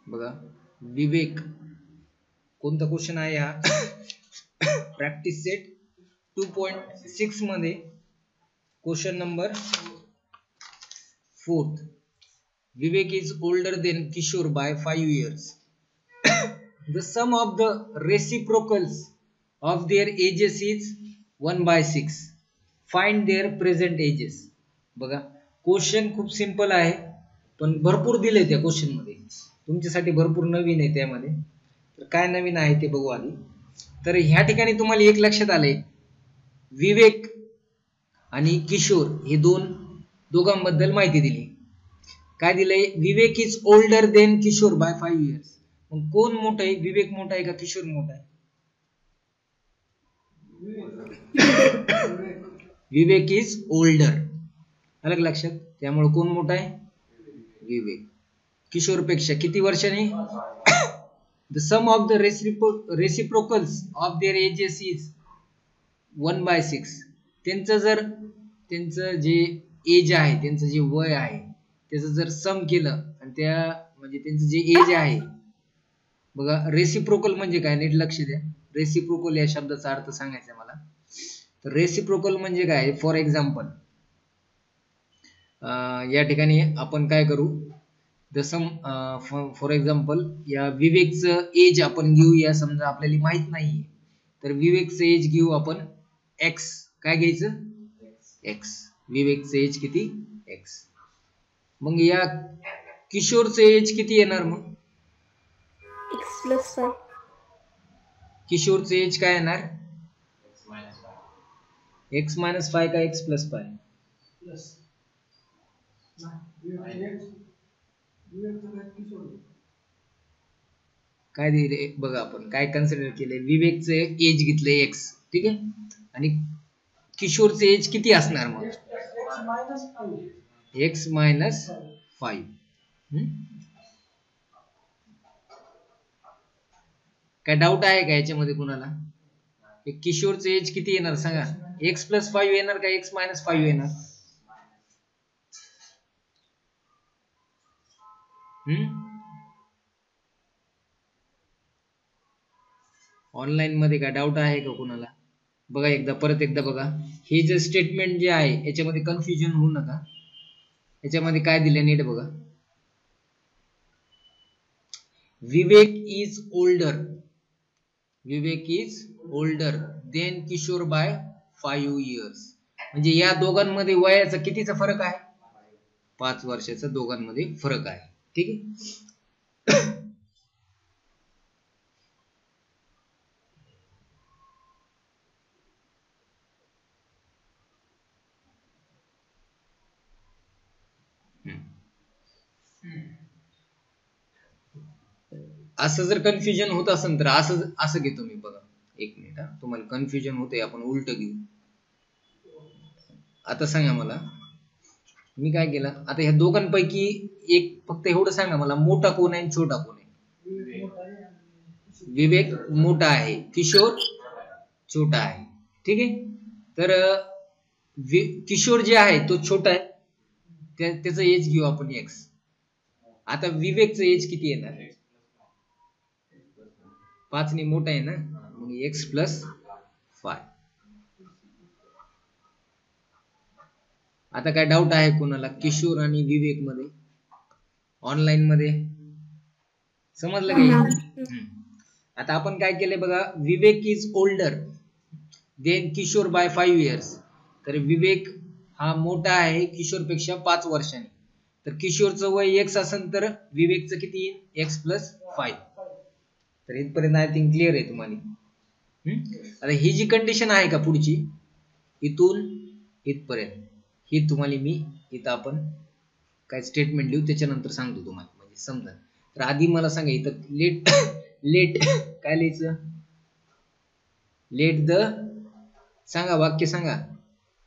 बघा विवेक कोणता क्वेश्चन आहे हा प्रॅक्टिस सेट 2.6 मध्ये question number 4. Vivek is older than Kishore by 5 years. The sum of the reciprocals of their ages is 1/6. Find their present ages. बघा question खूप simple आहे पण भरपूर दिले त्या क्वेश्चन मध्ये, तुमच्यासाठी भरपूर नवीन आहे त्यामध्ये. तर काय नवीन आहे ते बघू आधी. तर ह्या ठिकाणी तुम्हाला एक लक्षात आलंय, विवेक आणि किशोर हे दोघांबद्दल माहिती दिली. काय दिलंय, Vivek is older than Kishore by 5 years. मग कोण मोठा आहे, विवेक मोठा आहे का किशोर मोठा आहे? विवेक इज ओल्डर, अलग लक्षात. त्यामुळे कोण मोठा आहे, विवेक. किशोर पेक्षा किती वर्षांनी? The sum of the reciprocals of their ages is 1/6. त्यांचं जे एज आहे, त्यांचं जे वय आहे त्याचं जर सम केलं आणि त्या म्हणजे त्यांचं जे एज आहे, बघा रेसिप्रोकल म्हणजे काय, नीट लक्ष द्या. रेसिप्रोकल या शब्दाचा अर्थ सांगायचा मला. तर रेसिप्रोकल म्हणजे काय, फॉर एक्झाम्पल या ठिकाणी आपण काय करू, जसं फॉर एक्झाम्पल या विवेकचं एज आपण घेऊया, समजा आपल्याला माहित नाहीये तर विवेकचं एज घेऊ आपण एक्स. काय घ्यायचं, एक्स. विवेकचं एज किती, एक्स. मग या किशोरचं एज किती येणार, मग x+5. किशोरचं एज काय येणार, x-5 का x+5? काय दिले बघा, आपण काय कन्सिडर केलंय, विवेकचं एज घेतलंय एक्स, ठीक आहे, आणि किशोरचं एज किती असणार मग x-5. काय डाऊट आहे का याच्यामध्ये कुणाला? किशोरचं एज किती येणार सांगा, x+5 येणार का x-5 येणार? ऑनलाईन मध्ये काय डाऊट आहे का कुणाला? बघा परत एकदा बघा, हे जे स्टेटमेंट जे आहे याच्यामध्ये कन्फ्युजन होऊ नका. याच्यामध्ये काय दिलं नीट बघा, Vivek is older than Kishore by 5 years. म्हणजे या दोघांमध्ये वयाचा कितीचा फरक आहे, 5 वर्षाचा दोघांमध्ये फरक आहे, ठीक आहे. असं जर कन्फ्युजन होत असेल तर असं घेतो मी. बघा एक मिनिट, तुम्हाला कन्फ्युजन होते, आपण उलट घेऊ. आता सांगा मला, मी काय केलं, आता ह्या दोघांपैकी एक फक्त एवढं सांगा मला, मोठा कोण आहे छोटा कोण आहे? विवेक मोठा आहे, किशोर छोटा आहे, ठीक आहे. तर किशोर जे आहे तो छोटा आहे, त्याचं एज घेऊ आपण एक्स. आता विवेकचं एज किती येणार, 5 ने मोठा आहे ना, मग x+5. आता काय डाऊट आहे कोणाला किशोर आणि विवेक मध्ये, ऑनलाईन मध्ये समजलं काही? आता आपण काय केलंय बघा, Vivek is older than Kishore by 5 years. तर विवेक हा मोठा आहे किशोर पेक्षा 5 वर्षांनी. तर किशोरचं वय x असेल तर विवेकचं किती येईल, x+5. तर इथपर्यंत आय थिंक क्लिअर आहे तुम्हाला. आता ही जी कंडिशन आहे का पुढची, इथून इथपर्यंत, ही तुम्हाला मी इथं आपण काय स्टेटमेंट लिहू त्याच्यानंतर सांगतो तुम्हाला, म्हणजे समजा. तर आधी मला सांगा इथं लेट काय लिहायचं, लेट द सांगा, वाक्य सांगा,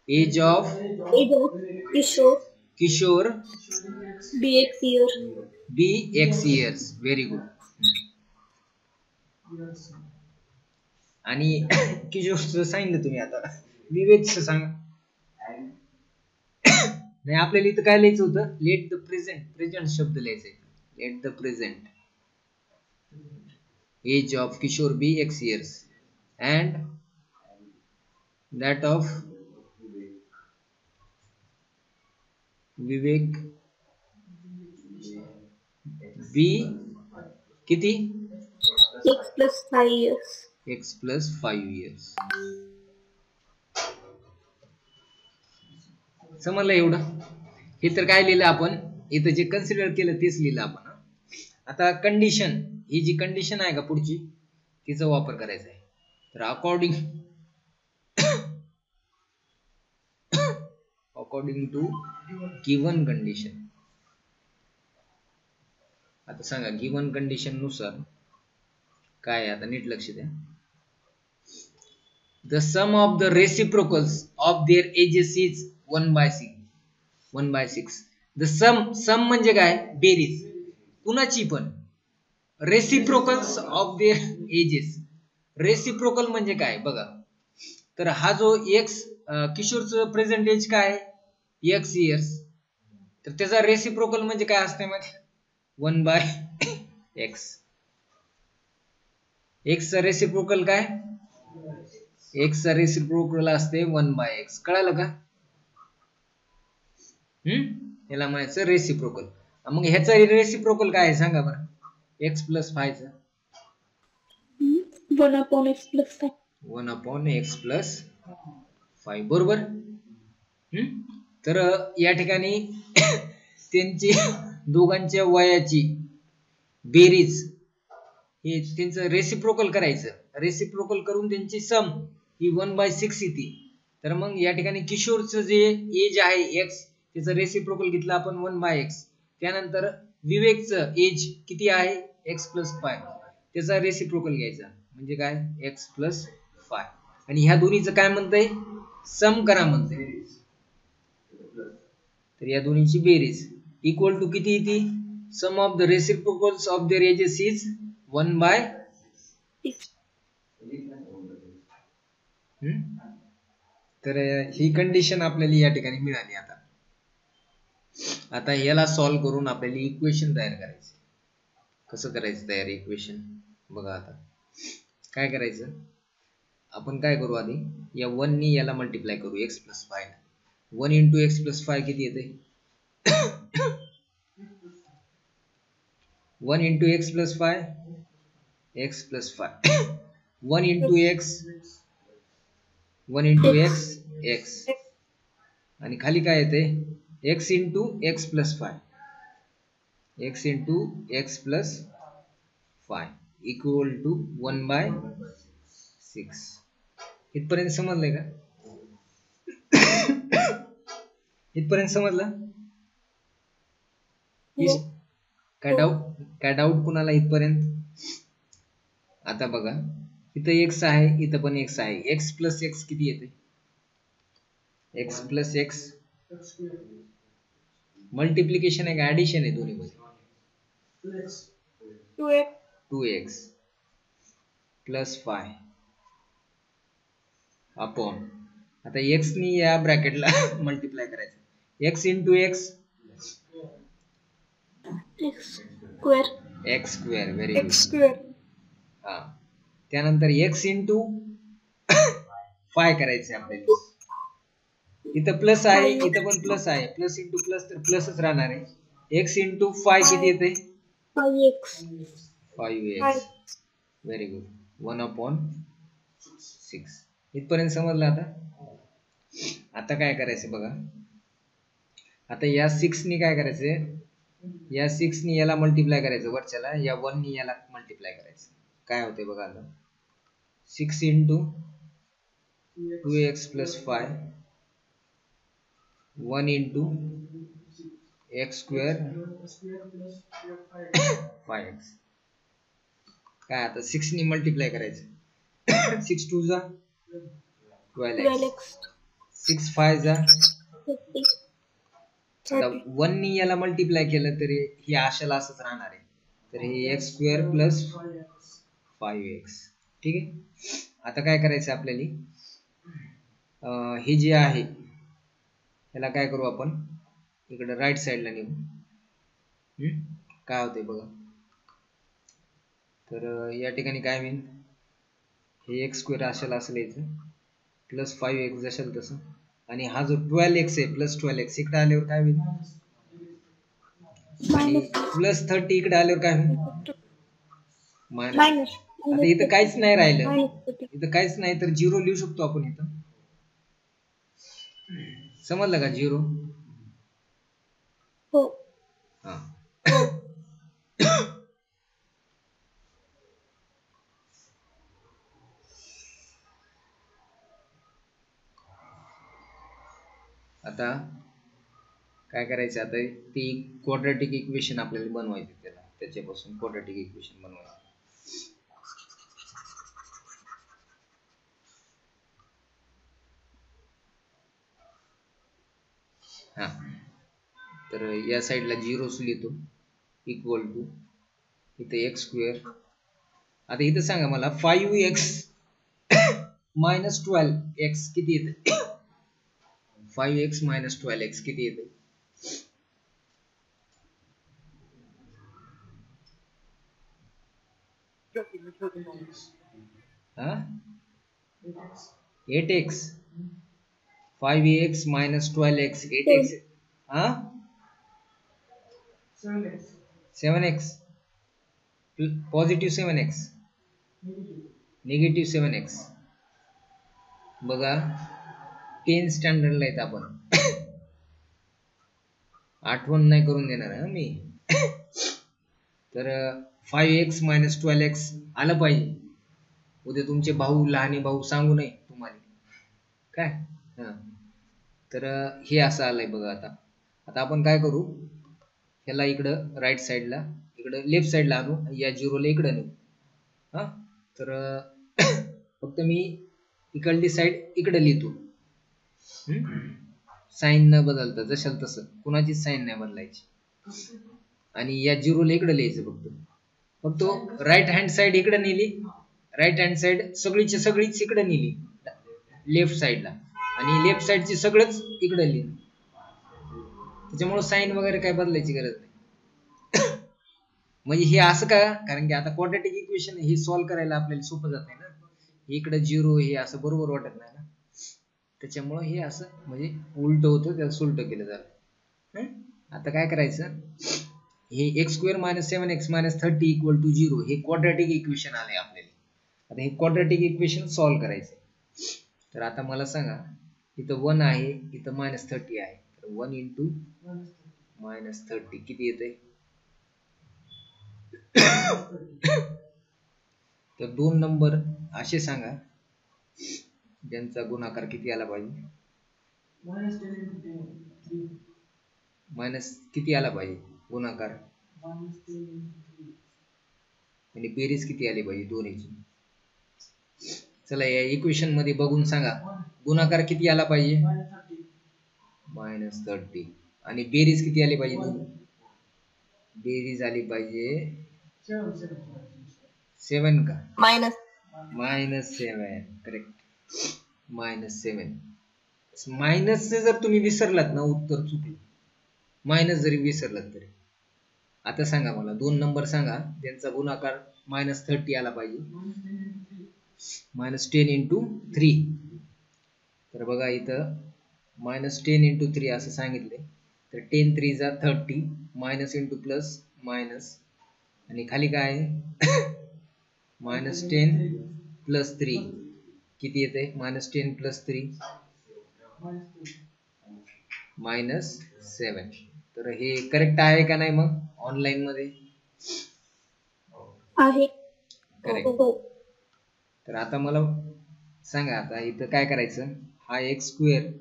age of Kishor bx years. Very good. आणि किशोरचं सांगितलं तुम्ही, आता विवेकचं सांगा. नाही, आपल्याला इथं काय लिहायचं होतं, लेट द प्रेझेंट शब्द लिहायचा. Let the present Age of Kishore B X years and that of Vivek B किती X plus 5 years. X plus 5 years. समजलं एवढं. हे तर काय लिहिलं आपण इथं जे कन्सिडर केलं तेच लिहिलं आपण. आता कंडिशन, ही जी कंडिशन आहे का पुढची तिचा वापर करायचा आहे. तर अकॉर्डिंग टू गिवन कंडिशन. आता सांगा गिवन कंडिशन नुसार काय आहे. आता नीट लक्ष द्या. The sum of the reciprocals of their ages is 1/6. 1/6. The sum म्हणजे काय बेरीज कुणाची पण. Reciprocals of their ages. Reciprocal म्हणजे काय बघा. तर हा जो एक्स किशोरचं प्रेझेंट एज काय एक्स इयर्स. तर त्याचा रेसिप्रोकल म्हणजे काय असते माहिती 1/x. एक्स चा रेसिप्रोकल काय एक्स चा रेसिप्रोकल असते 1/x. कळालं का. याला म्हणायचं रेसिप्रोकल. मग ह्याचा रेसिप्रोकल काय आहे सांगा बरं. एक्स प्लस 5 चा 1/x plus 5. 1/x plus 5 बरोबर. तर या ठिकाणी त्यांची दोघांच्या वयाची बेरीज हे त्यांचं रेसिप्रोकल करायचं. रेसिप्रोकल करून त्यांची सम ही 1/6 येते. तर मग या ठिकाणी किशोरचं जे एज आहे एक्स त्याचं रेसिप्रोकल घेतलं आपण 1/x. त्यानंतर विवेकचं एज किती आहे एक्स प्लस 5 त्याचा रेसिप्रोकल घ्यायचा म्हणजे काय एक्स प्लस 5. आणि ह्या दोन्हीचं काय म्हणतंय सम करा म्हणतंय. तर या दोन्हीची बेरीज इक्वल टू किती येते. Sum of the reciprocals of their ages is 1/6. तर ही कंडिशन आपल्याला या ठिकाणी मिळाली. आता याला सॉल्व्ह करून आपल्याला इक्वेशन तयार करायचं. कसं करायचं तयार इक्वेशन बघा. आता काय करायचं आपण काय करू आधी या 1 नी याला मल्टिप्लाय करू x plus 5. 1 into x plus 5 किती येते 1 into x plus 5 x plus 5. 1 into x 1 into x x आणि खाली काय येते x into x plus 5 x into x plus 5 equal to 1/6. इथपर्यंत समजलंय का. इथपर्यंत समजलं. काय डाऊट कुणाला इथपर्यंत. आता बघा इथं एक्स आहे इथं पण एक्स आहे. एक्स प्लस एक्स किती येते एक्स प्लस एक्स मल्टिप्लिकेशन आहे का ऍडिशन आहे दोन्ही मध्ये 2x प्लस 5 अपॉन. आता एक्स नी या ब्रॅकेटला मल्टिप्लाय करायचं. X into x x square very good. हा त्यानंतर एक्स इंटू 5 करायचे आपल्याला. इथं प्लस आहे इथं पण प्लस आहे. प्लस इंटू प्लस तर प्लसच राहणार आहे. एक्स इंटू 5 किती येते 5x व्हेरी गुड 1/6. इथपर्यंत समजलं. आता काय करायचं बघा. आता या 6 नी काय करायचं या 6 नी याला मल्टिप्लाय करायचं वरच्याला. या 1 नी याला मल्टिप्लाय करायचं. काय होते बघा आता 6 into 2x plus 5 1 into x square 5x. काय आता 6 नी मल्टिप्लाय करायचं. 6 2 जा 12x 6 5 जा. आता 1 नी याला मल्टिप्लाय केलं तरी हे आशाला असंच राहणार आहे. तर हे एक्स स्क्वेअर प्लस 5x. ठीक आहे. आता काय करायचं आपल्याला हे जे आहे याला काय करू आपण इकडे राईट साईडला नेऊ. काय होतंय बघा तर या ठिकाणी काय होईल, हे एक्स स्क्वेअर असेल याचं प्लस 5x जसेल तसं, आणि हा जो 12x आहे प्लस 12x इकडे आल्यावर काय होईल, आणि प्लस 30 इकडे आल्यावर काय होईल, मायनस. आता इथं काहीच नाही राहिलं, इथं काहीच नाही तर 0 लिहू शकतो आपण इथं. समजलं का 0? हो. हा. आता काय करायचं, आता ती क्वाड्रॅटिक इक्वेशन आपल्याला बनवायची, त्याच्यापासून क्वाड्रॅटिक इक्वेशन बनवायचं. हा, तर या साईडला 0 लिहितो इक्वल टू इथे एक्स स्क्वेअर. आता इथं सांगा मला 5x मायनस 12x किती येते, 5x मायनस 12x किती येते, हा 8x, 5x minus 12x 8x, हा 7x, positive 7x, negative 7x. बघा 10 स्टँडर्डला येत आपण, आठवण नाही करून देणार आहे मी. तर 5x मायनस 12x आलं पाहिजे, उद्या तुमचे भाऊ लहाने भाऊ सांगू नये तुम्हाला काय. हा, तर हे असं आलंय बघा. आता आपण काय करू, ह्याला इकडं राईट साईडला, इकडं लेफ्ट साईडला आणू, या 0ला इकडं नेऊ. हा, तर फक्त मी इकडली साईड इकडे लिहितो, साईन न बदलता जशाल तसं, कुणाची साईन नाही बदलायची, आणि या 0ला इकडे लिहायचं फक्त राईट हँड साईड इकडे नेली, राईट हँड साईड सगळीच इकडे नेली लेफ्ट साईडला, आणि लेफ्ट साईडची सगळंच इकडे लिहिलं. त्याच्यामुळे साईन वगैरे काय बदलायची गरज नाही. म्हणजे हे असं का, कारण की आता क्वाड्रॅटिक इक्वेशन हे सॉल्व्ह करायला आपल्याला सोपं जात नाही ना, इकडे 0 हे असं बरोबर वाटत नाही ना, त्याच्यामुळे हे असं म्हणजे उलट होतं, त्याला सुलट केलं जातं. आता काय करायचं, हे x square minus 7x minus 30 equal to 0 हे क्वाड्रॅटिक इक्वेशन आलंय आपल्याला. आता हे क्वाड्रॅटिक इक्वेशन सॉल्व्ह करायचं. तर आता मला सांगा, इथं 1 आहे, इथं मायनस 30 आहे, तर 1 इंटू मायनस 30 किती येते, तर 2 नंबर असे सांगा ज्यांचा गुणाकार किती आला पाहिजे, मायनस किती आला पाहिजे गुणाकार, आणि बेरीज किती आली पाहिजे दोन्हीची. चला या इक्वेशन मध्ये बघून सांगा गुणाकार किती आला पाहिजे, मायनस 30, आणि बेरीज किती आली पाहिजे, बेरीज आली पाहिजे 7 का, मायनस 7, करेक्ट, मायनस 7. मायनस से जर तुम्ही विसरलात ना उत्तर चुकलं, मायनस जरी विसरलात तरी. आता सांगा मला 2 नंबर सांगा ज्यांचा गुणाकार मायनस 30 आला पाहिजे, मायनस 10 इंटू 3. तर बघा इथं मायनस 10 इंटू 3 असं सांगितले, तर 10 3 जा 30, मायनस इंटू प्लस मायनस, आणि खाली काय आहे मायनस 10 प्लस 3 किती येते, मायनस 10 प्लस 3 मायनस 7. तर हे करेक्ट आहे का नाही मग ऑनलाईन मध्ये आहे, करेक्ट. तर आता मला सांगा, आता इथं काय करायचं, हा एक्स स्क्वेअर,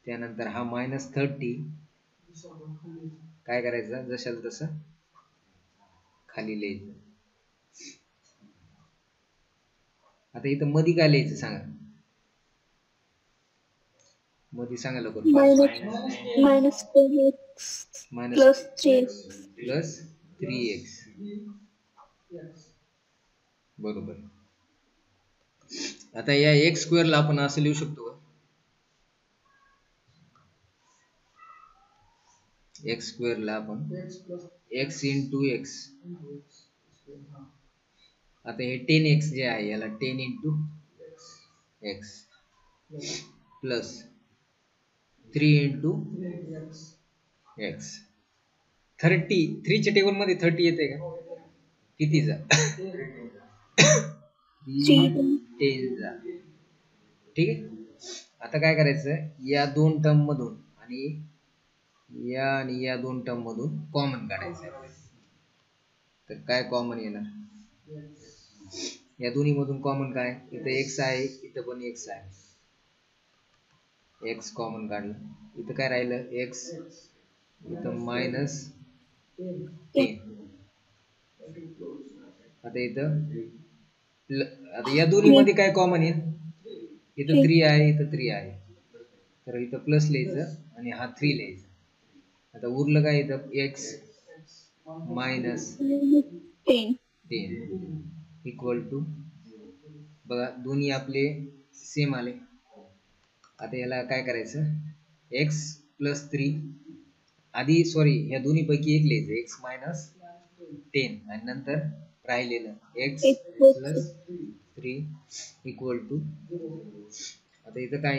त्यानंतर हा मायनस 30, काय करायचं जशाल तसं खाली लिहायचं. आता इथं मध्ये काय लिहायचं सांगा, मध्ये सांगा लवकर, minus 10x plus 3x plus 3x, बरोबर. आता या एक्स स्क्वेअरला आपण असं लिहू शकतो का, एक्स स्क्वेअरला आपण x इंटू एक्स आता हे 10x जे आहे याला 10 into x plus 3 into x 3 च्या टेबल मध्ये 30 येते का कितीचा 10 चा ठीक आहे. आता काय करायचं या दोन टर्म मधून आणि या दोन टर्म मधून कॉमन काढायचं. तर काय कॉमन येणार या दोन्ही मधून कॉमन काय इथं एक्स आहे इथं पण एक्स आहे. एक्स कॉमन काढलं इथं काय राहिलं एक्स इथं मायनस 10. आता इथं आता या दोन्ही मध्ये काय कॉमन आहे इथं 3 आहे इथं 3 आहे तर इथं प्लस लिहायचं आणि हा 3 लिहायचा. आता उरलं काय इथं एक्स मायनस 10 इक्वल टू बघा दोन्ही आपले सेम आले. आता याला काय करायचं एक्स प्लस 3 आधी सॉरी या दोन्ही पैकी एक लिहायचं एक्स मायनस 10 आणि नंतर राहिलेलं एक्स प्लस 3 इक्वल टू आता इथं काय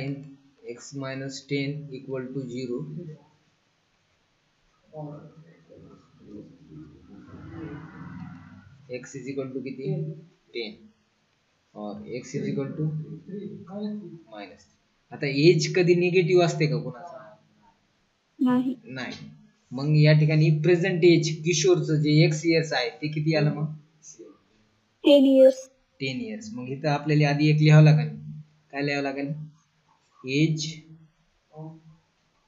x minus 10 equal to 0 x is equal to किती 10 और x is equal to minus. आता एज कधी निगेटिव्ह असते का कोणाचा नाही. मग या ठिकाणी प्रेझेंट एज किशोरचं जे एक्स इयर्स आहे ते किती आलं मग 10 इयर्स. मग इथं आपल्याला आधी एक लिहावं लागेल काय लिहावं लागेल एज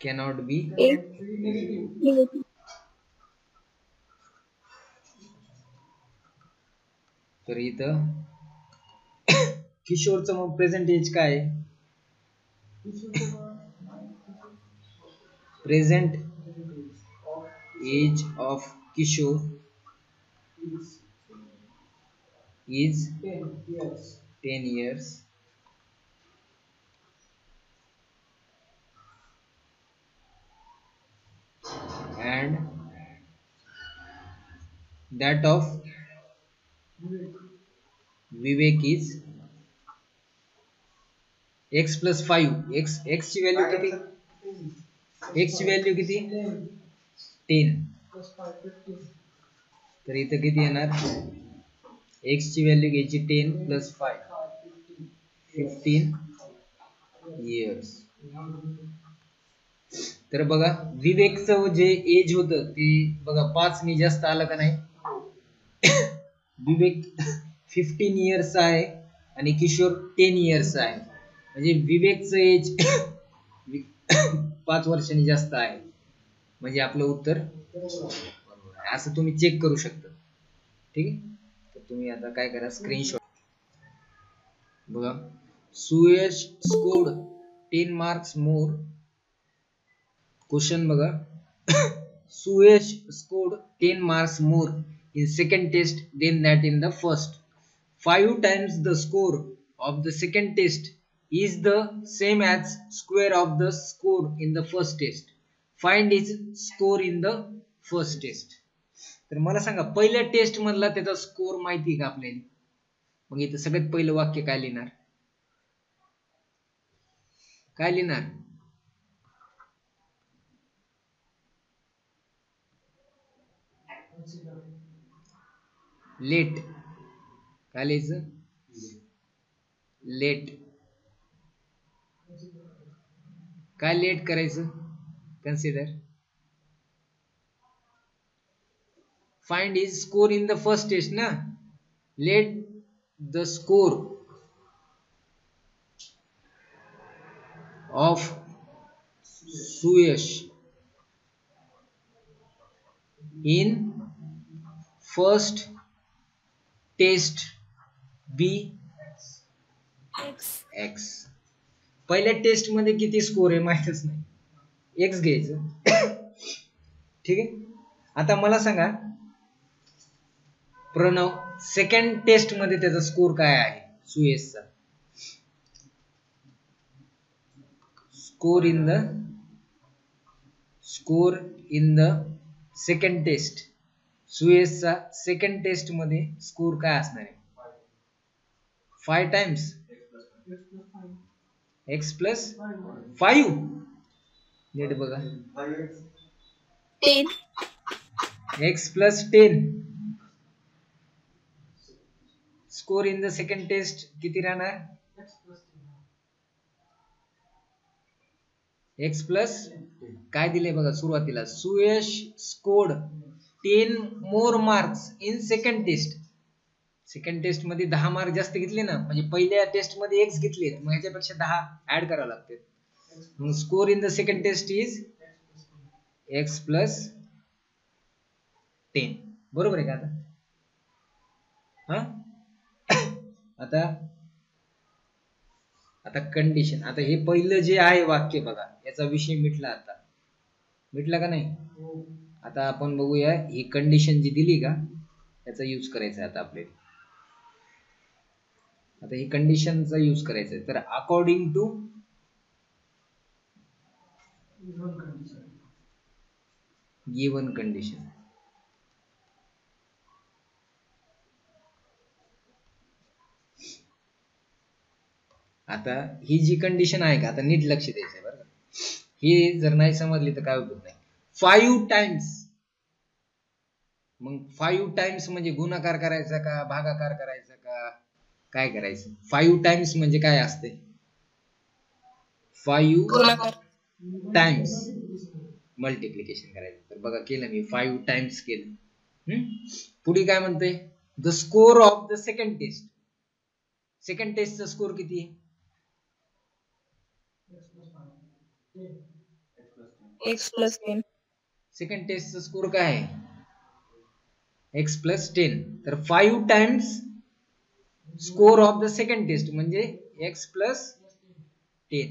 कॅनॉट बी तर इथं किशोरचं मग प्रेझेंट एज काय आहे present age of Kishor is 10 years and that of Vivek is x plus 5 x ची व्हॅल्यू किती x ची व्हॅल्यू किती 10 तर इथं किती येणार x ची व्हॅल्यू घ्यायची 10 प्लस 5 15 इयर्स. तर बघा विवेकचं जे एज होतं ते बघा 5 ने जास्त आलं का नाही विवेक 15 इयर्स आहे आणि किशोर 10 इयर्स आहे म्हणजे विवेकचं एज 5 वर्षांनी जास्त आहे म्हणजे आपलं उत्तर असं तुम्ही चेक करू शकता. ठीक आहे. तर तुम्ही आता काय करा स्क्रीनशॉट बघा Suyash scored 10 marks more. Question बघा Suyash scored 10 marks more in second test than that in the first. 5 times the score of the second test is the same as square of the score in the first test. Find his score in the first test. तर मला सांगा पहिल्या test मधला त्याचा score माहिती का आपल्याला. मग इथं सगळ्यात पहिलं वाक्य काय लिहिणार लेट काय लिहायचं लेट काय लेट करायचं consider find his score in the first test ना let the score of Suyash in first test be x. पहिल्या टेस्ट मध्ये किती स्कोर आहे माहितच नाही x घ्यायचं ठीक आहे. आता मला सांगा प्रणव सेकंड टेस्ट मध्ये त्याचा स्कोर काय आहे सुयशचा score in the second test सुयशचा सेकंड टेस्ट मध्ये स्कोर काय असणार आहे 5 टाइम्स x प्लस 5 नीट बघा 10 x plus 10 score in the second test किती राहणार x प्लस काय दिले बघा सुरुवातीला Suyash scored 10 more marks in second test second test मध्ये 10 मार्क जास्त घेतले ना म्हणजे पहिल्या टेस्ट मध्ये x घेतलेत मग ह्याच्यापेक्षा 10 ऍड करावे लागते मग score in the second test is x plus 10 बरोबर आहे का आता आता आता कंडिशन आता हे पहिलं जे आहे वाक्य बघा याचा विषय मिटला आता मिटला का नाही आता आपण बघूया ही कंडिशन जी दिली का याचा यूज करायचा आता आपल्याला आता ही कंडिशनचा यूज करायचा आहे तर अकॉर्डिंग टू गिवन कंडिशन आता ही जी कंडिशन आहे का आता नीट लक्ष द्यायचं आहे बरं का ही जर नाही समजली तर काय उपयोग नाही 5 टाइम्स मग 5 टाइम्स म्हणजे गुणाकार करायचा का भागाकार करायचा का काय करायचं 5 टाइम्स म्हणजे काय असते 5 टाइम्स मल्टिप्लिकेशन करायचं तर बघा केलं मी 5 टाइम्स केलं पुढे काय म्हणते the score of the second टेस्टचा स्कोर किती आहे x plus 10 सेकंड टेस्टचा स्कोर काय आहे x प्लस 10 तर 5 times score of the second test म्हणजे x प्लस 10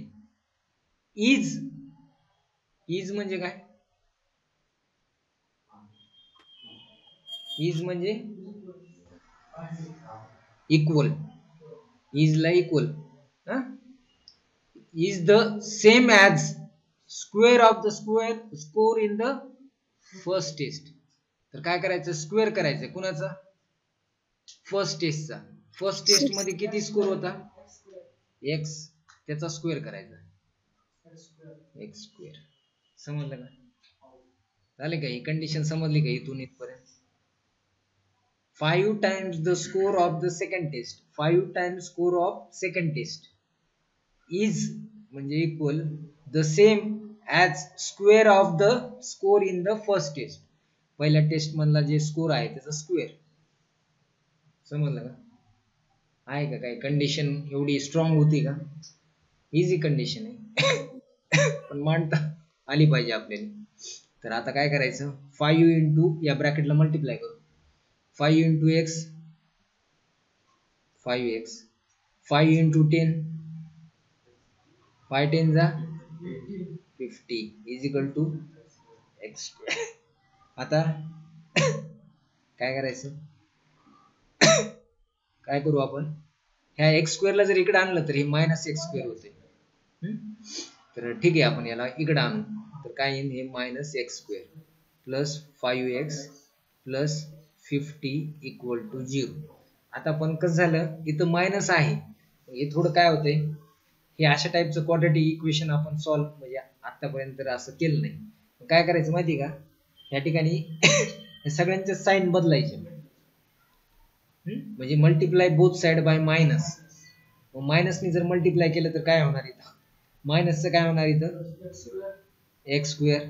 इज म्हणजे काय इज म्हणजे इक्वल इज ला equal is the same as square of the score in the first test तर काय करायचं स्क्वेअर करायचं कुणाचा फर्स्ट टेस्ट मध्ये किती स्कोर होता x त्याचा स्क्वेअर करायचा x स्क्वेअर समजलं का झाले का ही कंडिशन समजली का इथून इथपर्यंत 5 times the score of the second test 5 times score of second test is म्हणजे equal the same as square of the score in the first test पहिल्या टेस्ट मधला जे स्कोर आहे त्याचा स्क्वेअर समजलं का आहे का काही कंडिशन एवढी स्ट्रॉंग होती का इझी कंडिशन आहे पण मांडता आली पाहिजे आपल्याला तर आता काय करायचं 5 इंटू या ब्रॅकेटला मल्टिप्लाय करू 5 इंटू एक्स 5x 5 इंटू 10 5 10 जा 50 is equal to x square आता काय करायचं काय करू आपण ह्या x स्क्वेअरला जर इकडे आणलं तर हे मायनस एक्स स्क्वेअर होते तर ठीक आहे आपण याला इकडे आणू तर काय येईल हे minus x square plus 5x plus 50 equal to 0 आता पण कसं झालं इथं मायनस आहे हे थोडं काय होतंय हे अशा टाईपचं क्वाड्रॅटिक इक्वेशन आपण सॉल्व्ह म्हणजे आतापर्यंत असं केलं नाही काय करायचं माहिती का या ठिकाणी हे सगळ्यांचे साइन बदलायचे म्हणजे multiply both side by minus मायनसने जर मल्टिप्लाय केलं तर काय होणार इथं मायनसचं काय होणार इथं एक्स स्क्वेअर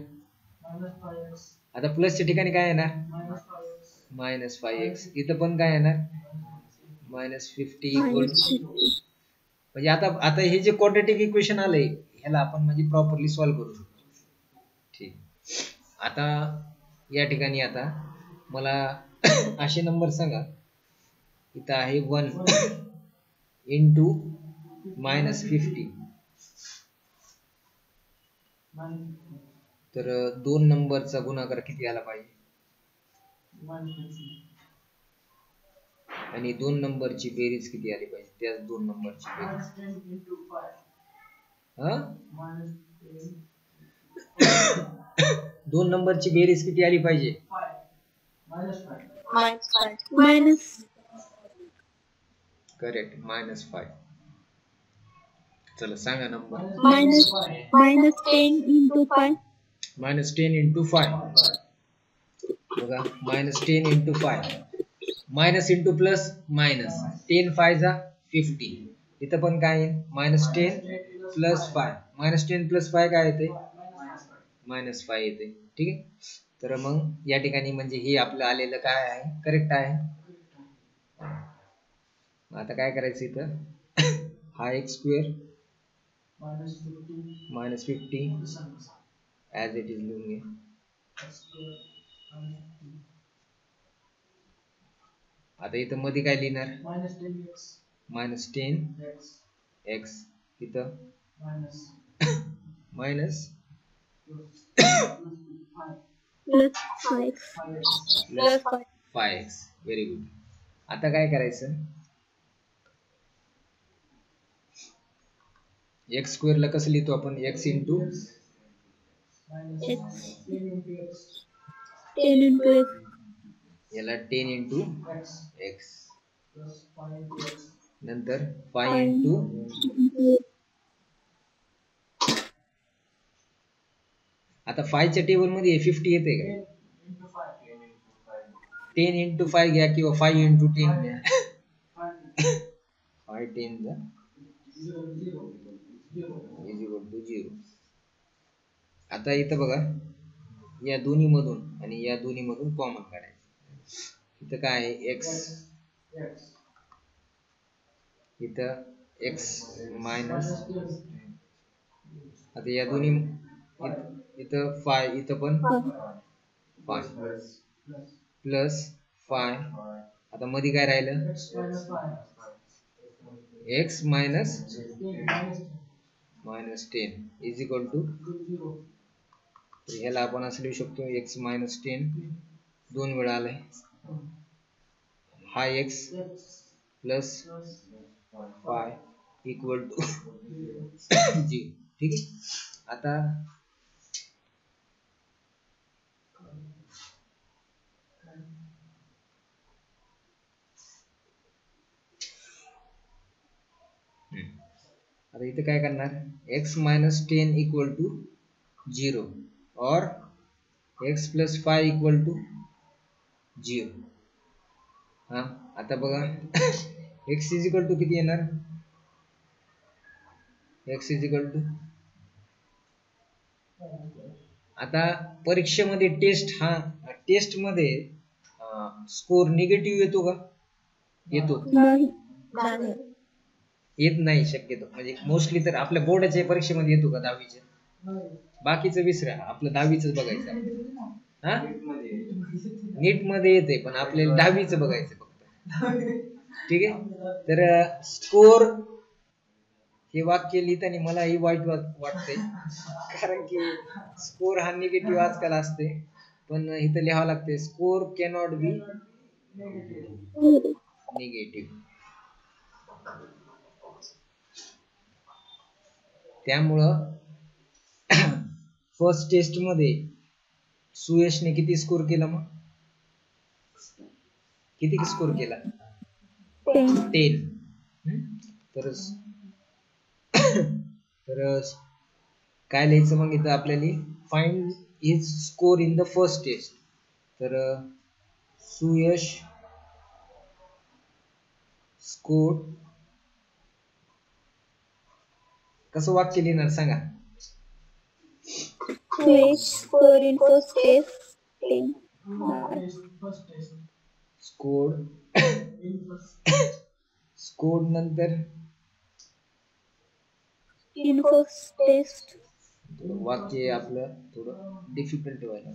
आता प्लसच्या ठिकाणी काय येणार मायनस 5x इथं पण काय येणार मायनस 50 इक्वल म्हणजे आता हे जे क्वाड्रॅटिक इक्वेशन आलंय ह्याला आपण म्हणजे प्रॉपरली सॉल्व्ह करू शकतो ठीक आता या ठिकाणी आता मला असे नंबर सांगा इथं आहे 1 इंटू मायनस 50 तर 2 नंबरचा गुणाकार किती आला पाहिजे आणि 2 नंबरची बेरीज किती आली पाहिजे त्याच 2 नंबरची बेरीज 2 नंबरची बेरीज किती आली पाहिजे मायनस करेक्ट, -5. चला सांगा नंबर. -10 into 5. -10 into 5. बघा, -10 into 5. Minus into plus minus, 10 5 जा 50. इथं पण काय येईल? -10 + 5. -10 + 5 काय येते? -5 येते. ठीक आहे. तर मग या ठिकाणी म्हणजे हे आपलं आलेलं काय आहे? करेक्ट आहे. आता काय करायचं इथं? हा x² -50 ॲज इट इज लिहून घे. आता इथं मध्ये काय लिहिणार? -10x. इथं minus Plus 5. Plus 5. 5x. Very good. आता काय करायचं? x² ला कसं लिहितो आपण? x into X. 10 into X. याला 10 इंटू x, नंतर 5 5 इंटू into आता 5 च्या टेबल मध्ये 50 येते का? 10 इंटू 5 घ्या किंवा 5 इंटू 10 घ्या. 5 10 जा = 0. आता इथं बघा, या दोन्ही मधून आणि या दोन्ही मधून कॉमन काढायचं. इथं काय आहे? x. इथं x मायनस, आता या दोन्ही इथं 5, इथं पण 5 प्लस 5. आता मध्ये काय राहिलं? x मायनस -10 = ह्याला आपण असं लिहू शकतो, x - 10 दोन वेळा आलाय. हा x प्लस 5 = 0. ठीक आहे. आता आता इथे काय करणार? x - 10 = 0 और x + 5 = 0. हा, आता बघा x = किती येणार? x = आता परीक्षेमध्ये टेस्ट मध्ये स्कोर निगेटिव्ह येतो का? येतो. नाही. नाही. येत नाही शक्यतो, म्हणजे मोस्टली तर आपल्या बोर्डाच्या परीक्षेमध्ये येतो का 10वीच्या? बाकीचं विसरा, आपलं 10वीच बघायचं. हा, नीट मध्ये येते पण आपल्याला 10वीच बघायचं फक्त. ठीक आहे. तर स्कोर हे वाक्य लिहिताना मलाही वाईट वाटतंय, कारण की स्कोर हा निगेटिव्ह आजकाल असते, पण इथं लिहावं लागते स्कोर कॅनॉट बी निगेटिव्ह. त्यामुळं फर्स्ट टेस्ट मध्ये सुयशने किती स्कोर केला? मग किती स्कोर केला? 10. तर काय लिहायचं मग इथं आपल्याला? Find his score in the first test. तर सुयश स्कोर, कसं वाक्य लिहिणार सांगा? Suresh score in first test 10. Score नंतर In first test. वाक्य आपलं थोडं डिफिकल्ट व्हायला,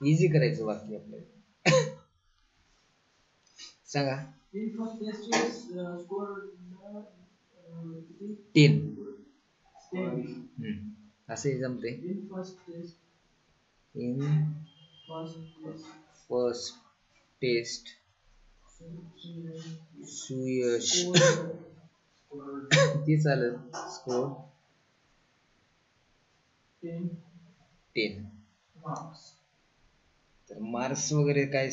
इझी करायचं वाक्य आपल्याला. सांगा. 10. असे जमते. इन फर्स्ट टेस्ट सुयश किती चालेल? स्कोर 10. तर मार्क्स वगैरे काय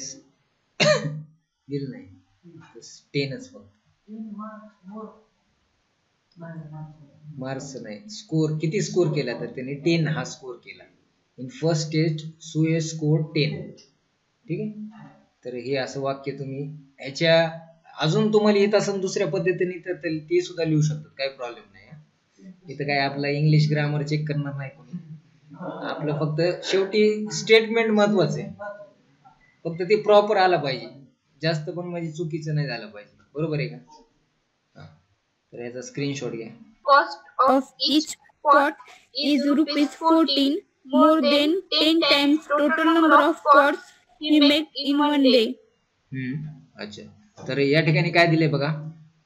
दिलं नाही. 10च फक्त. मार्क्स नाही, स्कोर किती स्कोर केला तर त्याने 10 हा स्कोर केला. In first test Suyash score 10. ठीक आहे. तर हे असं वाक्य तुम्ही ह्याच्या अजून तुम्हाला येत असेल दुसऱ्या पद्धतीने तर ते सुद्धा लिहू शकतात, काही प्रॉब्लेम नाही. इथं काय आपला इंग्लिश ग्रामर चेक करणार नाही कोणी. आपलं फक्त शेवटी स्टेटमेंट महत्वाचं आहे, फक्त ते प्रॉपर आलं पाहिजे, जास्त पण म्हणजे चुकीचं नाही झालं पाहिजे. बरोबर आहे का? तर याचा स्क्रीनशॉट घ्या. Cost of each pot is rupees 14, more than 10 times total number of pots we make in one day. अच्छा. तर या ठिकाणी काय दिले बघा,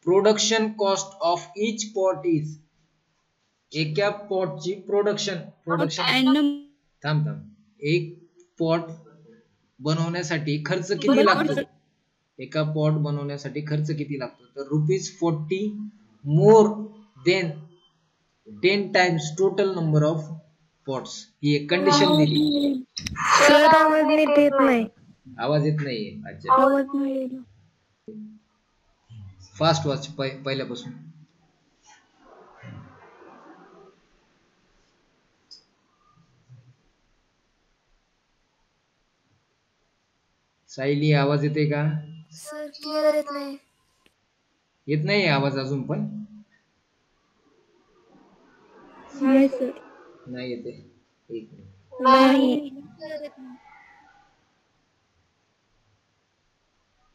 production cost of each pot is, एका पॉटची प्रोडक्शन थांब एक पॉट बनवण्यासाठी खर्च किती लागतो, एका पॉट बनवण्यासाठी खर्च किती लागतो, तर ₹40 more than 10 times total number of pots. ही एक कंडिशन दिली. आवाज येत नाहीये. अच्छा, फास्ट वाच पहिल्यापासून. सायली आवाज येते का? सर क्लिअर येत नाही. येत नाही आवाज अजून पण? नाही सर. नाही येते. एक मिनिट. नाही.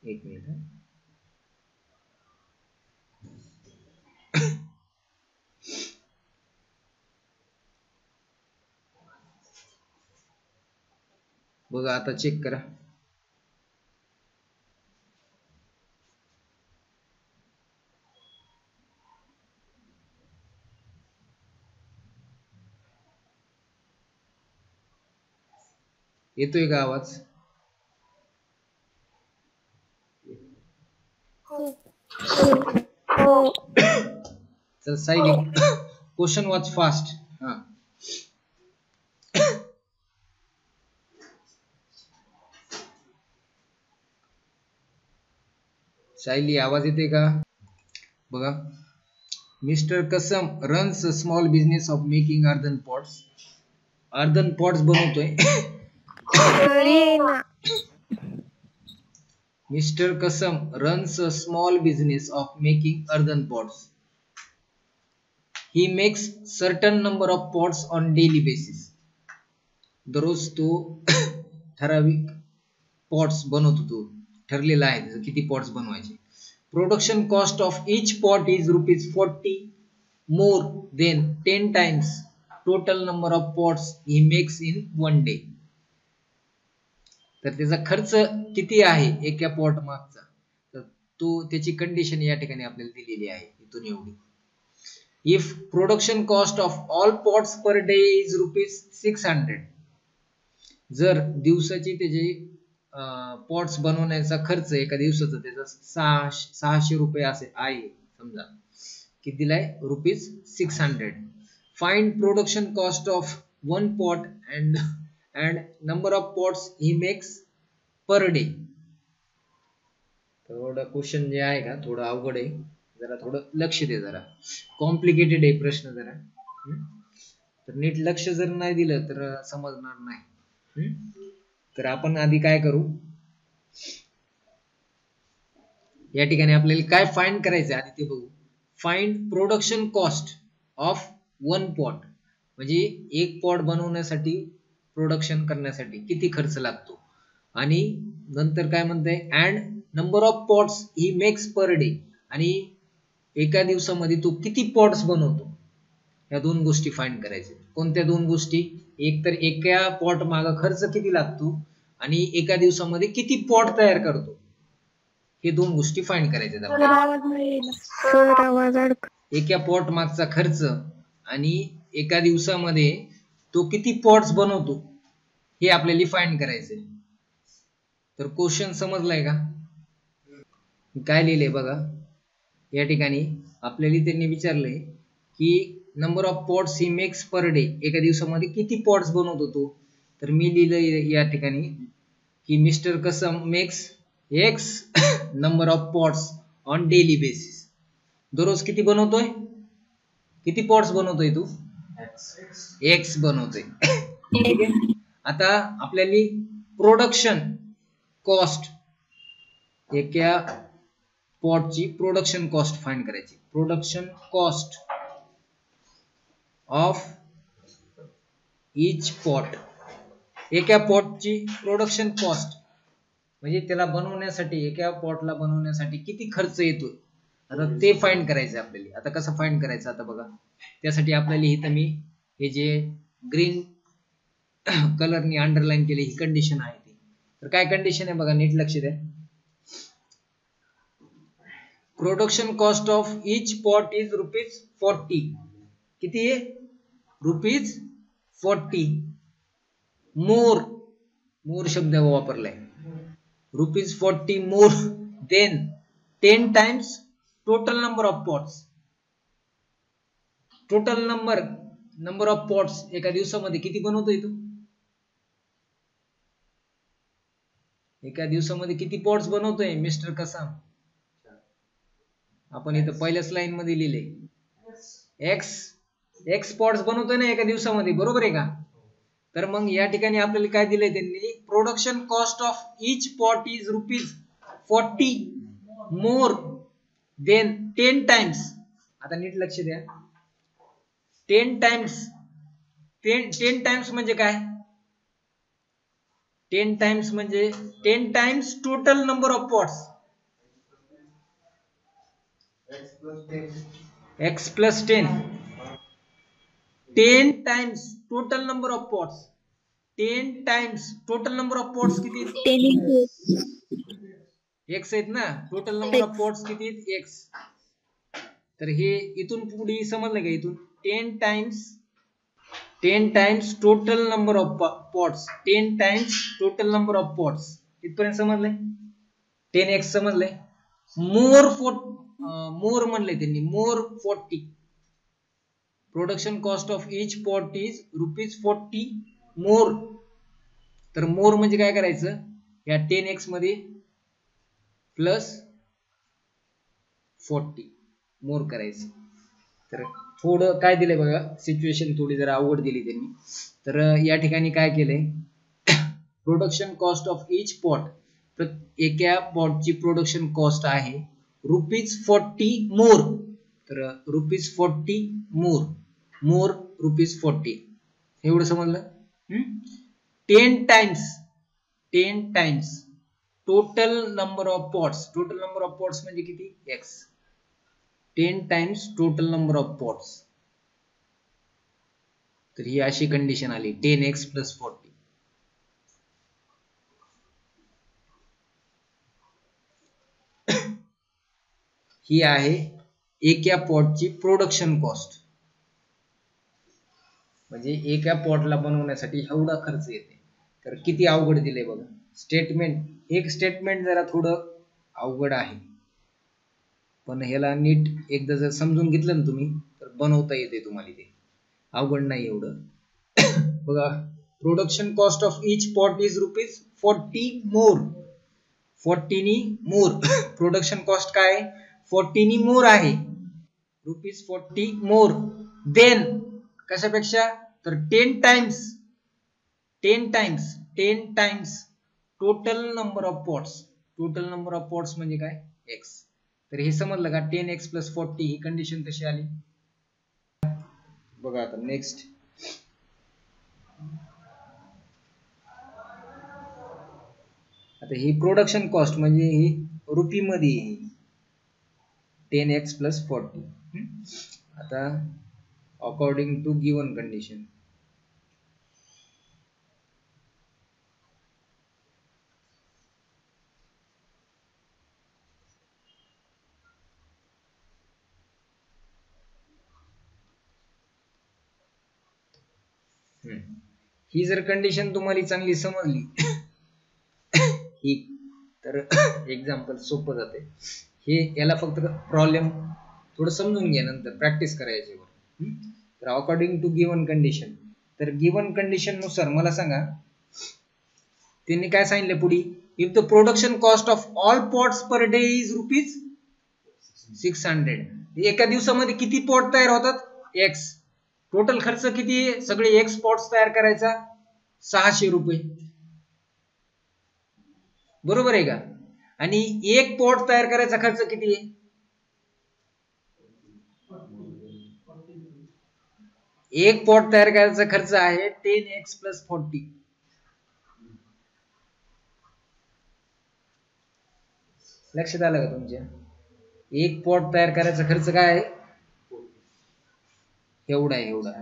एक मिनिट. बघा आता चेक करा. येतोय का आवाज? तर सायली क्वेश्चन वाच फास्ट. हा, सायली आवाज येते का? बघा, mister Kasam runs a small business of making earthen pots. Earthen pots बनवतोय. Mister Kasam runs a small business of making earthen pots. He makes certain number of pots on daily basis. दररोज तो ठराविक pots बनवतो, तो ठरलेला आहे त्याचं किती पॉट्स बनवायचे. Production cost of each pot is ₹40 more than 10 times total number of pots he makes in one day. तर त्याचा खर्च किती आहे एका पॉट मागचा, तर तो त्याची कंडिशन या ठिकाणी आपल्याला दिलेली आहे. इथून एवढी. If production cost of all pots per day is ₹600, जर दिवसाची त्याची पॉट्स बनवण्याचा खर्च एका दिवसाचा त्याचा ₹600 असे आहे समजा, किती दिलाय ₹600. Find production cost of one pot and number of pots he makes per day. थोडा क्वेश्चन जे आहे का थोडं अवघड आहे, जरा थोडं लक्ष दे, जरा कॉम्प्लिकेटेड आहे प्रश्न जरा. तर नीट लक्ष जर नाही दिलं तर समजणार नाही. तर आपण आधी काय करू, या ठिकाणी आपल्याला काय फाइंड करायचं आधी ते बघू. Find production cost of one pot, म्हणजे एक पॉट बनवण्यासाठी प्रोडक्शन करण्यासाठी किती खर्च लागतो, आणि नंतर काय म्हणतंय and number of pots he makes per day, आणि एका दिवसामध्ये तो किती पॉट्स बनवतो. या दोन गोष्टी फाइंड करायच्या. कोणत्या दोन गोष्टी, एक तर एका पॉट मागे खर्च किती लागतो आणि एका दिवसामध्ये किती पॉट तयार करतो, हे दोन गोष्टी फाइंड करायच्या. एका पॉट मागचा खर्च आणि एका दिवसामध्ये तो किती पॉट्स बनवतो हे आपल्याला फाइंड करायचंय. तर क्वेश्चन समजलाय का? काय लिहिलंय बघा, या ठिकाणी आपल्याला त्यांनी विचारलंय की number of pots he makes per day, एका दिवसामध्ये किती पॉट्स बनवतो तो. तर मी लिहिलंय या ठिकाणी की mister Kasam makes x number of pots on daily basis. दररोज किती बनवतोय, किती पॉट्स बनवतोय तू, x बनवतोय. ठीक आहे. आता आपल्याला प्रोडक्शन कॉस्ट, एका पॉटची प्रोडक्शन कॉस्ट फाइंड करायची. Production cost of each pot, एका पॉटची प्रोडक्शन कॉस्ट म्हणजे त्याला बनवण्यासाठी, एका पॉटला बनवण्यासाठी किती खर्च येतोय, आता ते फाइंड करायचं आपल्याला. आता कसं फाइंड करायचं, आता बघा त्यासाठी आपल्याला इथं मी हे जे ग्रीन कलरनी अंडरलाईन केले ही कंडिशन आहे ती. तर काय कंडिशन आहे बघा, नीट लक्ष द्या. Production cost of each pot is ₹40. किती आहे, ₹40. मोर शब्द वापरलाय, ₹40 more than 10 times total number of pots. Total number of pots एका दिवसामध्ये किती बनवतोय तू, एका दिवसामध्ये किती पॉट्स बनवतोय मिस्टर कसाम. आपण इथं पहिल्याच लाईन मध्ये लिहिले एक्स पॉट्स बनवतोय ना एका दिवसामध्ये, बरोबर आहे का. तर मग या ठिकाणी आपल्याला काय दिलंय त्यांनी, production cost of each pot is ₹40 more than 10 times. आता नीट लक्ष द्या, 10 times, 10 times म्हणजे काय, 10 times म्हणजे 10 times total number of pots, x plus 10 times total number of pots. 10 times total number of pots किती, 10 x आहेत ना, टोटल नंबर ऑफ पॉट्स किती आहेत, x. तर हे इथून पुढे समजलं का, इथून 10 times total number of pots, 10 times total number of pots, इथपर्यंत समजलंय. 10x समजलंय. मोर म्हणले त्यांनी, मोर 40. Production cost of each pot is ₹40 मोर. तर मोर म्हणजे काय करायचं, या 10x मध्ये प्लस 40 मोर करायचं. तर थोडं काय दिलंय बघा, सिच्युएशन थोडी जरा अवघड दिली त्यांनी. तर या ठिकाणी काय केलंय, production cost of each pot, तर एका पॉटची प्रोडक्शन कॉस्ट आहे ₹40 मोर. तर ₹40 मोर ₹40 एवढं समजलं. 10 times total number of pots, total number of pots म्हणजे किती, x. 10 times total number of pots. तर ही अशी कंडिशन आली, 10x plus 40. ही आहे एका पॉटची प्रोडक्शन कॉस्ट, म्हणजे एका पॉटला बनवण्यासाठी एवढा खर्च येते. तर किती अवघड दिले बघा स्टेटमेंट. एक स्टेटमेंट जरा थोडं अवघड आहे, पण ह्याला नीट एकदा जर समजून घेतलं ना तुम्ही, तर बनवता येते तुम्हाला, ते अवघड नाही एवढं. बघा, production cost of each pot is ₹40 मोर. 40 नी मोर प्रोडक्शन कॉस्ट काय, 40 नी मोर आहे, ₹40 मोर देन कशापेक्षा, तर 10 times total number of pots. Total number of pots म्हणजे काय, x. तर हे समजलं का, 10x plus 40 ही कंडिशन कशी आली. बघा आता नेक्स्ट, आता ही प्रोडक्शन कॉस्ट म्हणजे ही रुपी मध्ये आहे, 10x plus 40. आता अकॉर्डिंग टू गिवन कंडिशन, ही जर कंडिशन तुम्हाला चांगली समजली ही, तर एक्झाम्पल सोपं जाते. हे याला फक्त प्रॉब्लेम थोडं समजून घ्या, नंतर प्रॅक्टिस करायची. तर अकॉर्डिंग टू गिवन कंडिशन, तर गिवन कंडिशन नुसार मला सांगा त्यांनी काय सांगितलं पुढे, if the production cost of all pots per day is rupees 600. एका दिवसामध्ये किती पॉट तयार होतात? x. टोटल खर्च किती आहे? सगळे x पॉट्स तयार करायचा 600 रुपये. बरोबर आहे का? आणि एक पॉट तयार करायचा खर्च किती आहे? एक पॉट तयार करायचा खर्च आहे 10x + 40. लक्षात आलं का तुमच्या? एक पॉट तयार करायचा खर्च काय आहे? एवढा आहे, एवढा.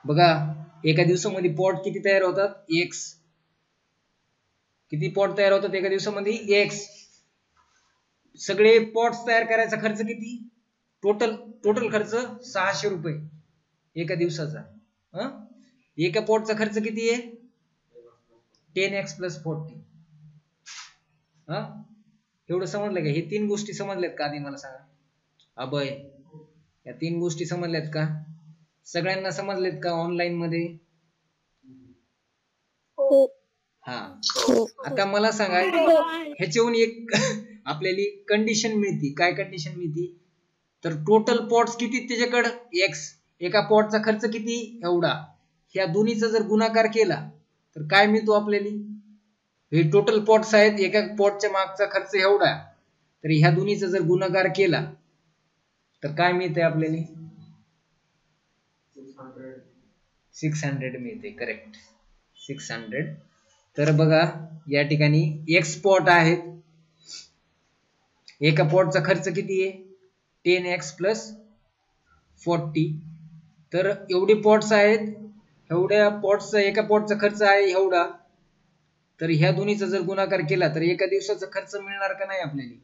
बघा एका दिवसामध्ये पॉट किती तयार होतात? x. किती पॉट तयार होतात एका दिवसामध्ये? x. सगळे पॉट्स तयार करायचा खर्च किती? टोटल खर्च 600 रुपये एका दिवसाचा. एका पॉटचा खर्च किती आहे? 10x + 40. एवढं समजलं का? हे तीन गोष्टी समजल्यात का? आधी मला सांगा अभय, या तीन गोष्टी समजल्यात का? सगळ्यांना समजलेत का ऑनलाईन मध्ये? हो. हा. आता मला सांगा ह्याच्याहून एक आपल्याला कंडिशन मिळते. काय कंडिशन मिळते? तर टोटल पॉट्स किती त्याच्याकडे? x. एका पॉटचा खर्च किती? एवढा. ह्या दोन्हीचा जर गुणाकार केला तर काय मिळतो आपल्याला? हे टोटल पॉट्स आहेत, एका पॉटच्या मागचा खर्च एवढा, तर ह्या दोन्हीचा जर गुणाकार केला तर काय मिळते आपल्याला? 600 मिळते. करेक्ट, 600. तर बघा या ठिकाणी x पॉट आहेत, एका पॉटचा खर्च किती आहे? 10x + 40. तर एवढे पॉट्स आहेत, एवढ्या पॉट्सचा एका पॉटचा खर्च आहे एवढा, तर ह्या दोन्हीचा जर गुणाकार केला तर एका दिवसाचा खर्च मिळणार का नाही आपल्याला?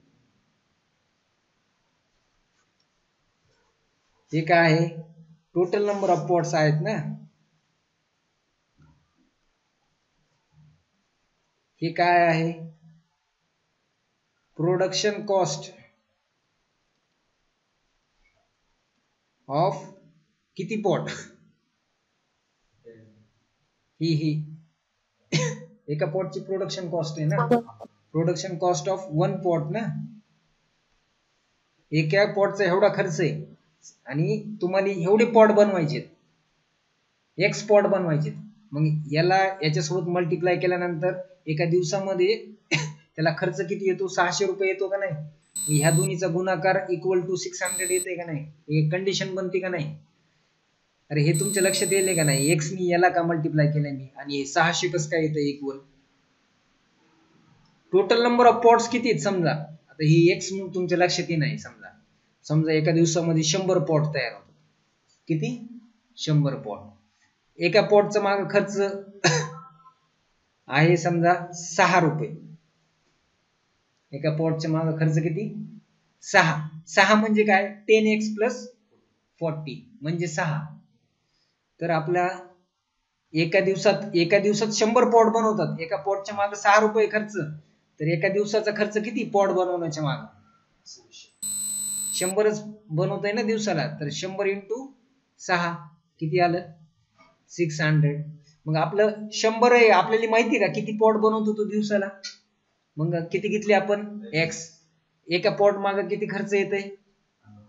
हे काय आहे? टोटल नंबर ऑफ पॉट्स आहेत ना. हे काय आहे? प्रोडक्शन कॉस्ट ऑफ किती पॉट? ही एका पॉटची प्रोडक्शन कॉस्ट आहे ना. Production cost of one pot ना. एका पॉटचा एवढा खर्च आहे आणि तुम्हाला एवढे पॉट बनवायचे, एक्स पॉट बनवायचे. मग याला याच्यासोबत मल्टिप्लाय केल्यानंतर एका दिवसामध्ये त्याला खर्च किती येतो? 600 रुपये येतो का नाही? ह्या दोन्हीचा गुणाकार = 600 येते का नाही? हे कंडिशन बनते का नाही? अरे हे तुमच्या लक्षात येईल का नाही? x नी याला का मल्टिप्लाय केलं मी आणि हे 600 कसं काय येतं equal? Total number of pots किती आहेत समजा. आता ही x तुमच्या लक्षात येईल नाही. समजा एका दिवसामध्ये 100 पॉट तयार होतात. किती? 100 पॉट. एका पॉटचा मागे खर्च आहे समजा 6 रुपये. एका पॉटच्या मागे खर्च किती? 6 म्हणजे काय? 10x + 40 म्हणजे 6. तर आपल्या एका दिवसात 100 पॉट बनवतात. एका पॉटच्या मागे 6 रुपये खर्च, तर एका दिवसाचा खर्च किती पॉट बनवण्याच्या मागे? 100च बनवताय ना दिवसाला, तर 100 × 6 किती आलं? 600. मग आपलं 100 आहे, आपल्याला माहिती का किती पॉट बनवतो तो दिवसाला? मग किती घेतले आपण? x. एका पॉट मागे किती खर्च येते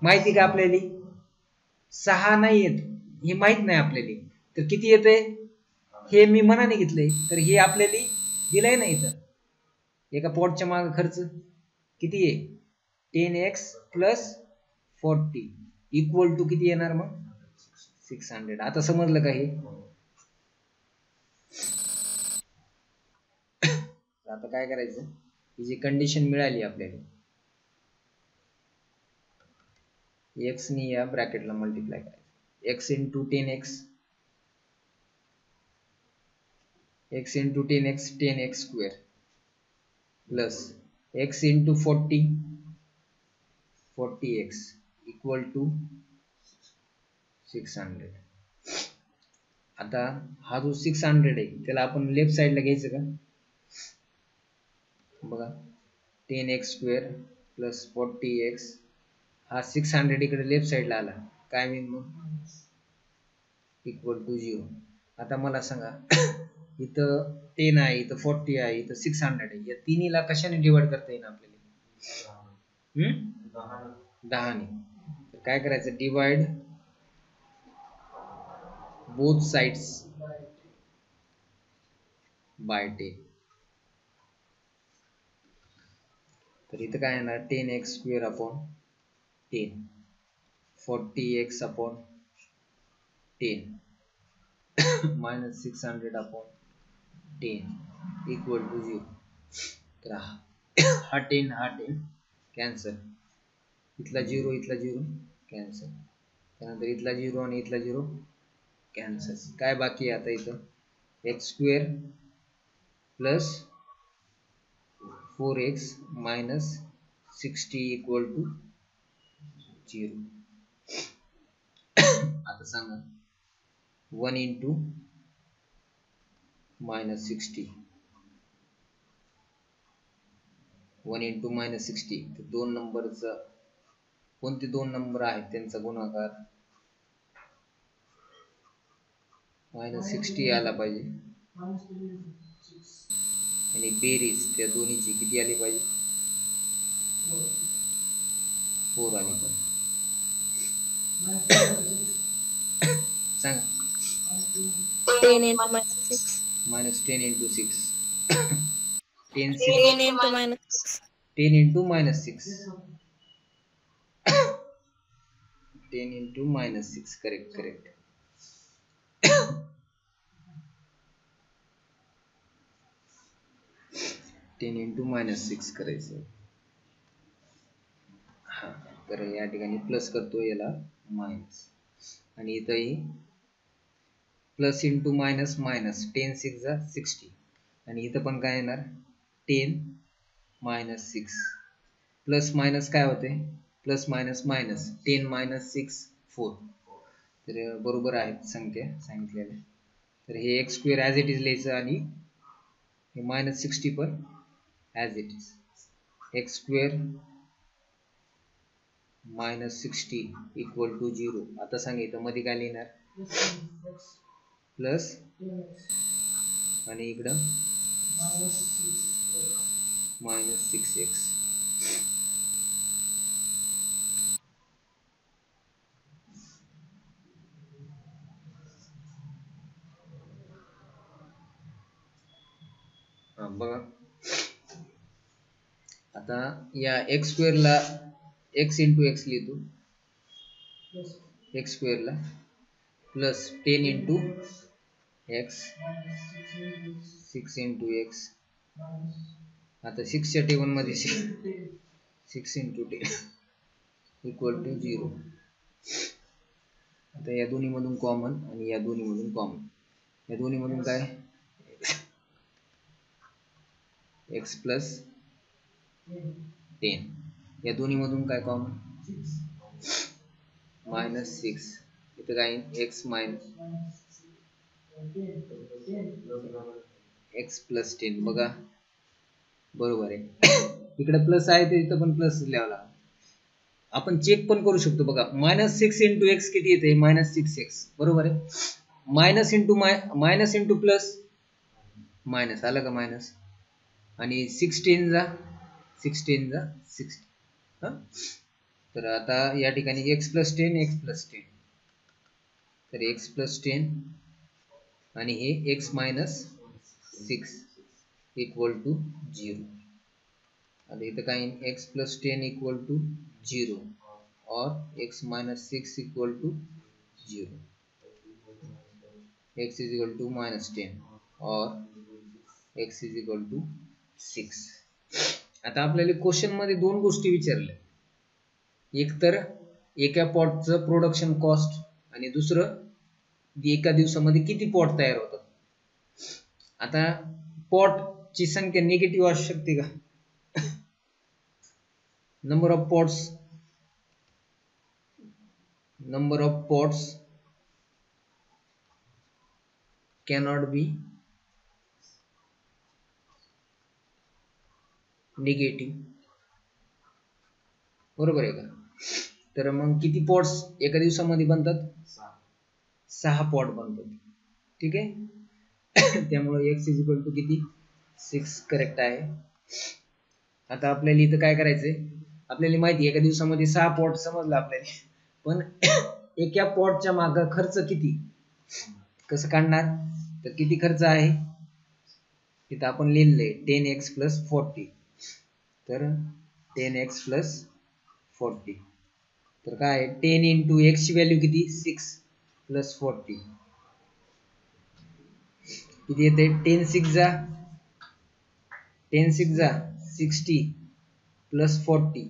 माहिती का आपल्याला? 6 नाही येत, हे माहित नाही आपल्याला. तर किती येते हे मी मनाने घेतलंय, तर हे आपल्याला दिलंय ना इथं. एका पॉटच्या मागे खर्च किती आहे? 10x + 40 = किती येणार मग? 600. आता समजलं का हे? आता काय करायचं? ही जी कंडिशन मिळाली आपल्याला, x नी या ब्रॅकेटला मल्टिप्लाय करायचं. x × 10x, x × 10x 10x² plus x × 40 40x = 600. आता हा जो 600 आहे त्याला आपण लेफ्ट साइडला घ्यायचं का? बघा 10x² + 40x, हा 600 इकडे लेफ्ट साइडला आला. काय होईल मग? = 0. आता मला सांगा इथं 10 आहे, इथं 40 आहे, इथं 600 आहे. या तिन्हीला कशाने डिवाइड करता येईल आपल्याला? 10 ने. तर काय करायचं? Divide both sides by 10. तर इथं काय येणार? 10x square upon 10, 40x upon 10 minus 600 upon 10 equal to 0. तर हा 10 हा 10 कॅन्सल, इथला 0 इथला 0 कॅन्सल, त्यानंतर इथला 0 आणि इथला 0 कॅन्सल. काय बाकी आहे आता? इथं x square plus 4x minus 60 equal to 0. आता सांगा 1 इंटू मायनस 60, 1 इंटू मायनस 60. तर दोन नंबरचा कोणते दोन नंबर आहेत त्यांचा गुणाकार मायनस 60 आला पाहिजे आणि बेरीज त्या दोन्हीची किती आली पाहिजे? 4 आली पाहिजे. सांगा 10 into minus 6. minus 10 into 6 10 10 into minus 6. 10 into minus 6 10 into minus 6. correct 10 into minus 6 करायचं. हा, तर या ठिकाणी प्लस करतो, याला मायनस, आणि इथंही प्लस इंटू मायनस मायनस, 10 6 जा 60, आणि इथं पण काय येणार? 10 मायनस 6 प्लस मायनस काय होते? Plus minus minus, 10 minus 6 4. तर बरोबर आहेत संख्या सांगितलेल्या. तर हे x square as it is लिहायचं आणि हे मायनस 60 पण as it is. x square minus 60 equal to 0. आता सांगितलं मध्ये काय लिहिणार? प्लस आणि इकडं मायनस 6x. बघा आता या x स्क्वेअरला x इंटू एक्स लिहितो, x स्क्वेअरला plus 10 into x 6 into x. आता 6 च्या टेबल मध्ये 6 इंटू 10 इक्वल टू 0. आता या दोन्ही मधून कॉमन आणि या दोन्ही मधून कॉमन. या दोन्ही मधून काय? x plus 10. या दोन्ही मधून काय कॉमन? मायनस 6. इथं काय? x minus x plus 10. बघा बरोबर आहे. इकडे प्लस आहे तर इथं पण प्लस लिहावं लागेल. आपण चेक पण करू शकतो. बघा मायनस 6 इंटू एक्स किती येते? Minus 6x. बरोबर आहे. मायनस इंटू प्लस मायनस आलं का? मायनस आणि 16 जा 60. तर आता या ठिकाणी x प्लस 10. तर x प्लस 10 आणि हे x मायनस 6 इक्वल टू 0. आता इथं काय? x प्लस 10 इक्वल टू 0 और x minus 6 equal to 0. x is equal to minus 10 और x इज इक्वल टू 6. आता आपल्याला क्वेश्चन मध्ये दोन गोष्टी विचारल्या. एक तर एका पॉटचं प्रोडक्शन कॉस्ट आणि दुसरं एका दिवसामध्ये किती पॉट तयार होतात. आता पॉट ची संख्या निगेटिव्ह असू शकते का? Number of pots cannot be negative. बरोबर आहे का? तर मग किती पॉट्स एका दिवसामध्ये बनतात? 6 पॉट बनतात. ठीक आहे. त्यामुळे x इज इक्वल टू किती 6 करेक्ट आहे. आता आपल्याला इथं काय करायचंय, आपल्याला माहिती आहे एका दिवसामध्ये 6 पॉट समजलं आपल्याला, पण एका पॉटच्या मागे खर्च किती कसं काढणार, तर किती खर्च आहे तिथं आपण लिहिलंय 10x + 40. तर 10x + 40 तर काय 10 × x ची व्हॅल्यू किती 6 + 40 किती येते 10 6 जा 60 + 40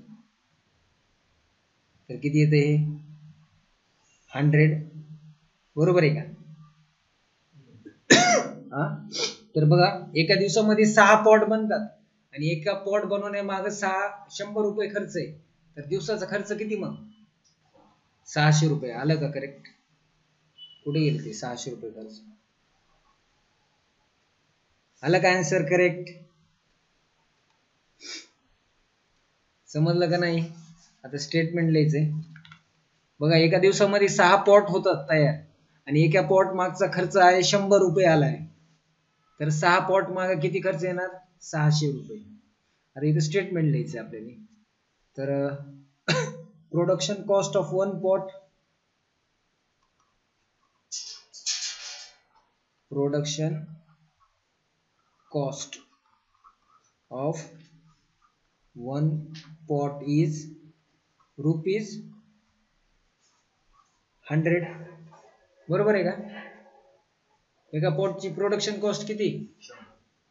तर किती येते 100 बरोबर आहे का. तर बघा एका दिवसामध्ये 6 पॉट बनतात आणि एका पॉट बनवण्यामागे 100 रुपये खर्च आहे, तर दिवसाचा खर्च किती मग 600 रुपये. आलं का करेक्ट, कुठे गेले ते 600 रुपये खर्च, आलं का आन्सर करेक्ट, समजलं का नाही. आता स्टेटमेंट लिहायचंय बघा, एका दिवसामध्ये 6 पॉट होतात तयार आणि एका पॉट मागचा खर्च आहे 100 रुपये आलाय, तर 6 पॉट मागे किती खर्च येणार 600 रुपये. आता इथे स्टेटमेंट लिहायचं आपल्याला. तर production cost of 1 pot, production cost of 1 pot is ₹100 बरोबर आहे का. एका पॉटची प्रोडक्शन कॉस्ट किती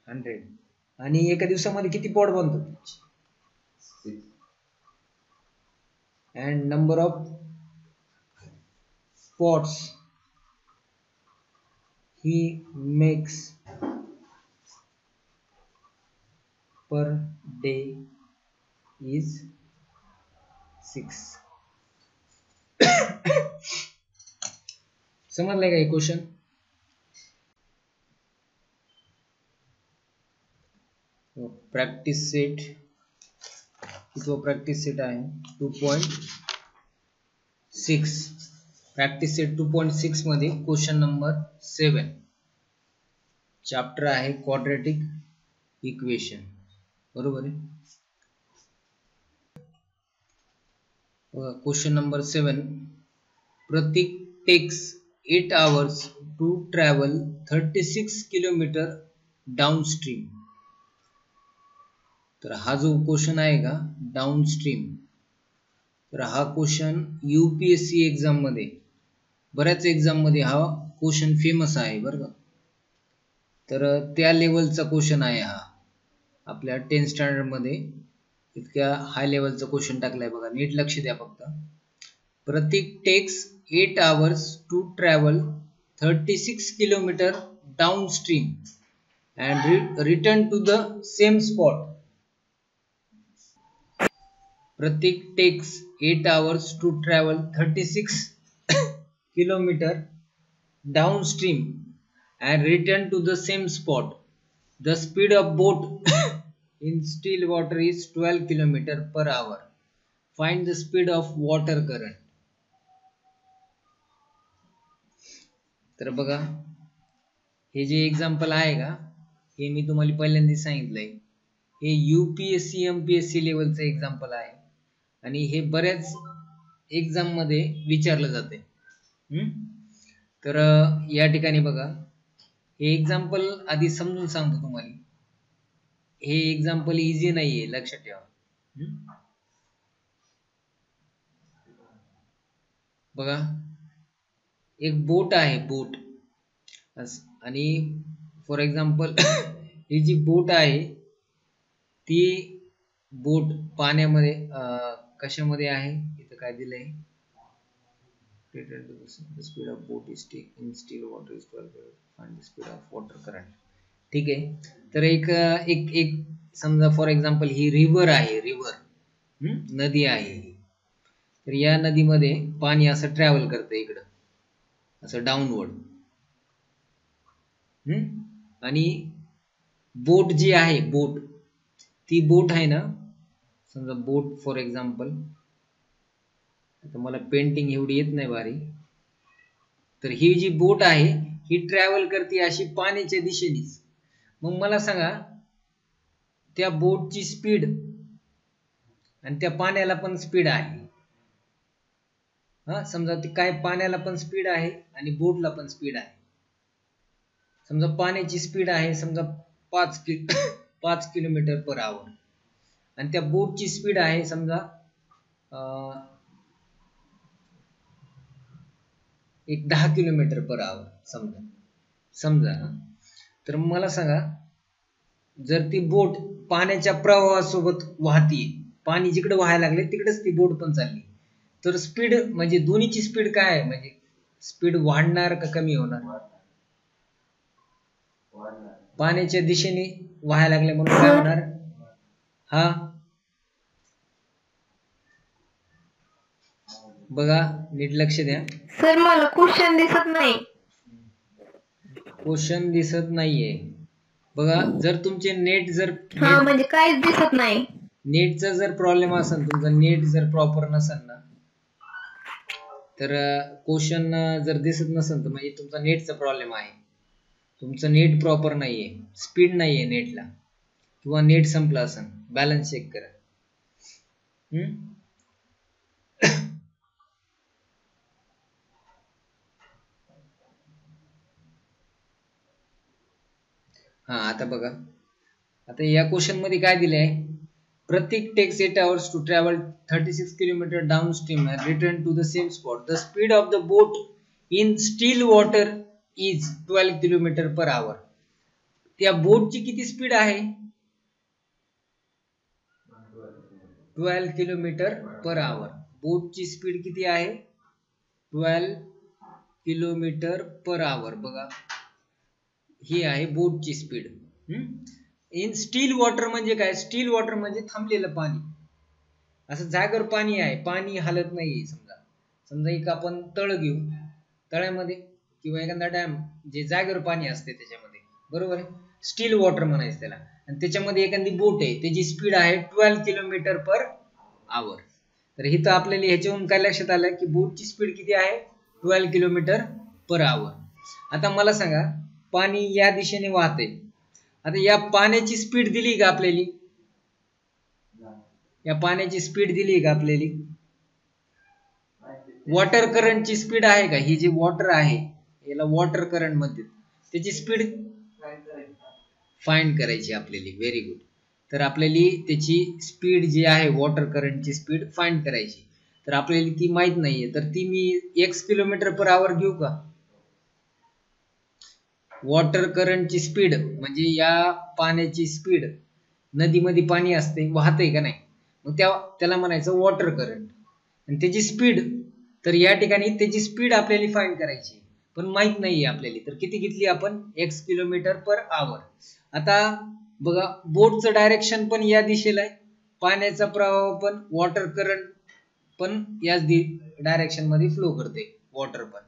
100 आणि एका दिवसामध्ये किती पॉट बनतात and number of pots he makes per day is 6. समजलंय का हे क्वेश्चन. प्रॅक्टिस सेट किती प्रॅक्टिस सेट आहे 2.6. प्रॅक्टिस सेट 2.6 मध्ये क्वेश्चन नंबर 7 चॅप्टर आहे क्वाड्रॅटिक इक्वेशन बरोबर आहे. Question number 7 Pratik takes 8 hours to travel 36 kilometre downstream. तर हा जो क्वेश्चन आहे का डाउनस्ट्रीम, तर हा क्वेश्चन UPSC एक्झाम मध्ये बऱ्याच एक्झाम मध्ये हा क्वेश्चन फेमस आहे बरं का. तर त्या लेवलचा क्वेश्चन आहे हा, आपल्या 10th स्टँडर्ड मध्ये इतक्या हाय लेवलचा क्वेश्चन टाकलाय बघा, नीट लक्ष द्या फक्त. प्रतीक takes 8 hours to travel 36 kilometer downstream and return to the same spot. Pratik takes 8 hours to travel 36 kilometer downstream and return to the same spot. The speed of boat in still water is 12 kilometer per hour. Find the speed of water current. तर बघा हे जे example आहे का हे मी तुम्हाला पहिल्यांदा सांगितलंय, हे UPSC MPSC लेवलचं एक्झाम्पल आहे आणि हे बऱ्याच एक्झाम मध्ये विचारलं जाते. तर या ठिकाणी बघा हे एक्झाम्पल आधी समजून सांगतो तुम्हाला. हे एक्झाम्पल इझी नाहीये लक्षात ठेवा. बघा एक बोट आहे बोट आणि फॉर एक्झाम्पल ही जी बोट आहे ती बोट पाण्यामध्ये कशामध्ये आहे इथं काय दिलंय speed of boat is in still water is 12 find the speed of water current. ठीक आहे. तर एक समजा फॉर एक्झाम्पल ही रिव्हर आहे, रिव्हर नदी आहे. तर या नदीमध्ये पाणी असं ट्रॅव्हल करतं इकडं असं डाऊनवर्ड आणि बोट जी आहे बोट ती बोट आहे ना समजा बोट फॉर एक्झाम्पल, आता मला पेंटिंग एवढी येत नाही भारी, तर ही जी बोट आहे ही ट्रॅव्हल करते अशी पाण्याच्या दिशेनेच. मग मला सांगा त्या बोटची स्पीड आणि त्या पाण्याला पण स्पीड आहे. समजा ती काय पाण्याला पण स्पीड आहे आणि बोटला पण स्पीड आहे. समजा पाण्याची स्पीड आहे समजा 5 किलोमीटर पर आवर आणि त्या बोटची स्पीड आहे समजा 10 किलोमीटर पर आवर समजा. तर मला सांगा जर ती बोट पाण्याच्या प्रवाहासोबत वाहतीये, पाणी जिकडे व्हायला लागले तिकडेच ती बोट पण चालली, तर स्पीड म्हणजे दोन्हीची स्पीड काय आहे, म्हणजे स्पीड वाढणार का कमी होणार? पाण्याच्या दिशेने व्हायला लागले म्हणून काय होणार? बघा नीट लक्ष द्या. सर मला क्वेश्चन दिसत नाही. क्वेश्चन दिसत नाहीये. बघा जर तुमचे नेट म्हणजे काहीच दिसत नाही. नेटचा जर प्रॉब्लेम असेल, तुमचा नेट जर प्रॉपर नसेल ना, तर क्वेश्चन जर दिसत नसेल तर म्हणजे तुमचा नेटचा प्रॉब्लेम आहे. तुमचं नेट प्रॉपर नाहीये, स्पीड नाहीये नेटला, किंवा नेट संपला असेल. बॅलन्स चेक करा. आता बघा, आता या क्वेश्चन मध्ये काय दिले आहे, Pratik takes 8 hours to travel 36 kilometre downstream and return to the same spot. The speed of the boat in still water is 12 kilometre per hour. त्या बोटची किती स्पीड आहे? 12 किलोमीटर पर आवर. बोटची स्पीड किती आहे? 12 किलोमीटर पर आवर. बघा ही आहे बोटची speed. In still water म्हणजे काय? स्टील वॉटर म्हणजे थांबलेलं पाणी. असं जागेवर पाणी आहे, पाणी हलत नाही. समजा एक आपण तळ घेऊ, तळ्यामध्ये किंवा एखादा डॅम जे जागेवर पाणी असते त्याच्यामध्ये, बरोबर आहे, स्टील वॉटर म्हणायचं त्याला. आणि त्याच्यामध्ये एखादी बोट आहे, त्याची स्पीड आहे 12 किलोमीटर पर आवर. तर इथं आपल्याला ह्याच्यावरून काय लक्षात आलं की बोटची स्पीड किती आहे? 12 किलोमीटर पर आवर. आता मला सांगा पाणी या दिशेने वाहते. आता या पाण्याची स्पीड दिली का आपल्याला? या पाण्याची स्पीड दिली का आपल्याला? वॉटर करंटची स्पीड आहे का? ही जी वॉटर आहे याला वॉटर करंट म्हणतात. त्याची स्पीड फाइंड करायची आपल्याला. Very good. तर आपल्याला त्याची स्पीड जी आहे वॉटर करंटची स्पीड फाइंड करायची. तर आपल्याला ती माहित नाहीये, तर ती मी x किलोमीटर पर आवर घेऊ का? वॉटर करंटची स्पीड म्हणजे या पाण्याची स्पीड, नदीमध्ये पाणी असते, वाहतंय का नाही, मग त्याला म्हणायचं वॉटर करंट. आणि त्याची स्पीड, तर या ठिकाणी त्याची स्पीड आपल्याला फाइंड करायची, पण माहित नाहीये आपल्याला. तर किती घेतली आपण? x किलोमीटर पर आवर. आता बघा बोटचं डायरेक्शन पण या दिशेला आहे, पाण्याचा प्रवाह पण, वॉटर करंट पण याच डायरेक्शन मध्ये फ्लो करते, वॉटर पण.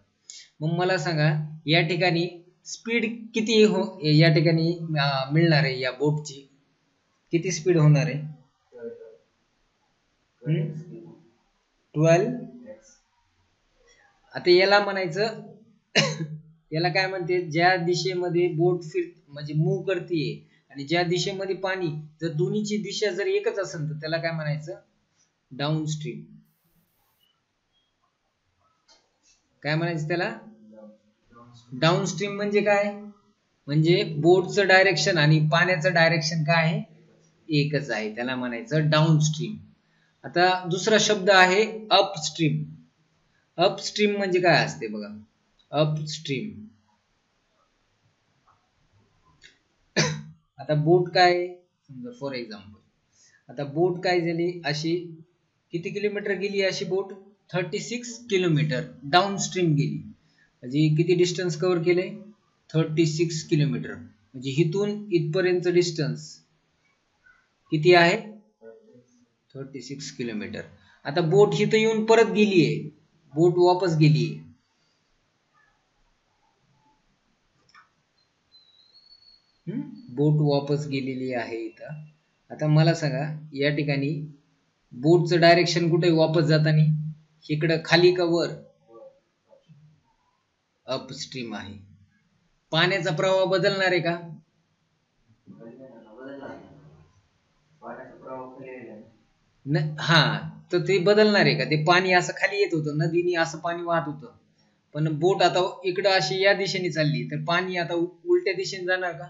मग मला सांगा या ठिकाणी स्पीड किती या ठिकाणी मिळणार आहे? या बोटची किती स्पीड होणार आहे? 12. आता याला म्हणायचं याला काय म्हणते, ज्या दिशेमध्ये बोट म्हणजे मूव्ह करतेय आणि ज्या दिशेमध्ये पाणी, जर दोन्हीची दिशा जर एकच असेल तर त्याला काय म्हणायचं? Down stream. काय म्हणायचं त्याला? डाऊन स्ट्रीम म्हणजे काय? म्हणजे बोटचं डायरेक्शन आणि पाण्याचं डायरेक्शन काय आहे? एकच आहे, त्याला म्हणायचं डाऊन स्ट्रीम. आता दुसरा शब्द आहे अपस्ट्रीम. अपस्ट्रीम म्हणजे काय असते बघा? अपस्ट्रीम. आता बोट काय, समजा फॉर एक्झाम्पल आता बोट काय झाली, अशी किती किलोमीटर गेली अशी बोट? 36 किलोमीटर डाऊन स्ट्रीम गेली. म्हणजे किती डिस्टन्स कव्हर केले? 36 किलोमीटर. म्हणजे इथून इथपर्यंत डिस्टन्स किती आहे? 36 किलोमीटर. आता बोट इथं येऊन परत गेलीये, बोट वापस गेलीये. बोट वापस गेलेली आहे इथं. आता मला सांगा या ठिकाणी बोटचं डायरेक्शन कुठे वापस जाताना? इकडं खाली का वर? अपस्ट्रीम आहे. पाण्याचा प्रवाह बदलणार आहे का? हा, तर ते बदलणार आहे का? ते पाणी असं खाली येत होतं, नदीने असं पाणी वाहत होतं, पण बोट आता इकडं अशी या दिशेने चालली, तर पाणी आता उलट्या दिशेने जाणार का?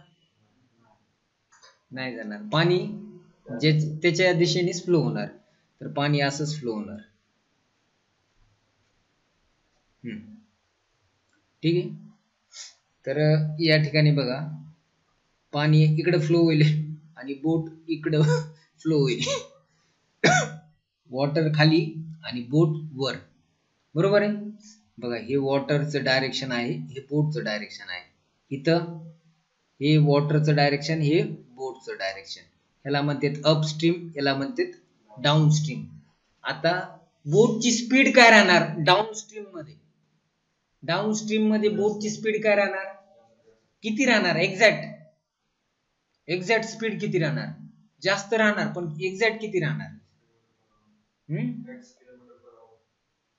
नाही जाणार. पाणी जे त्याच्या दिशेनेच फ्लो होणार, तर पाणी असंच फ्लो होणार. ठीक आहे. तर या ठिकाणी बघा, पाणी इकडं फ्लो होईल आणि बोट इकडं फ्लो होईल. वॉटर खाली आणि बोट वर, बरोबर आहे. बघा, हे वॉटरचं डायरेक्शन आहे, हे बोटचं डायरेक्शन आहे. इथं हे वॉटरचं डायरेक्शन, हे बोटचं डायरेक्शन. याला म्हणतात अपस्ट्रीम, याला म्हणतात डाऊनस्ट्रीम. आता बोटची स्पीड काय राहणार डाऊनस्ट्रीम मध्ये? डाऊनस्ट्रीम मध्ये बोटची स्पीड काय राहणार? किती राहणार? एक्झॅक्ट स्पीड किती राहणार? जास्त राहणार, पण एक्झॅक्ट किती राहणार?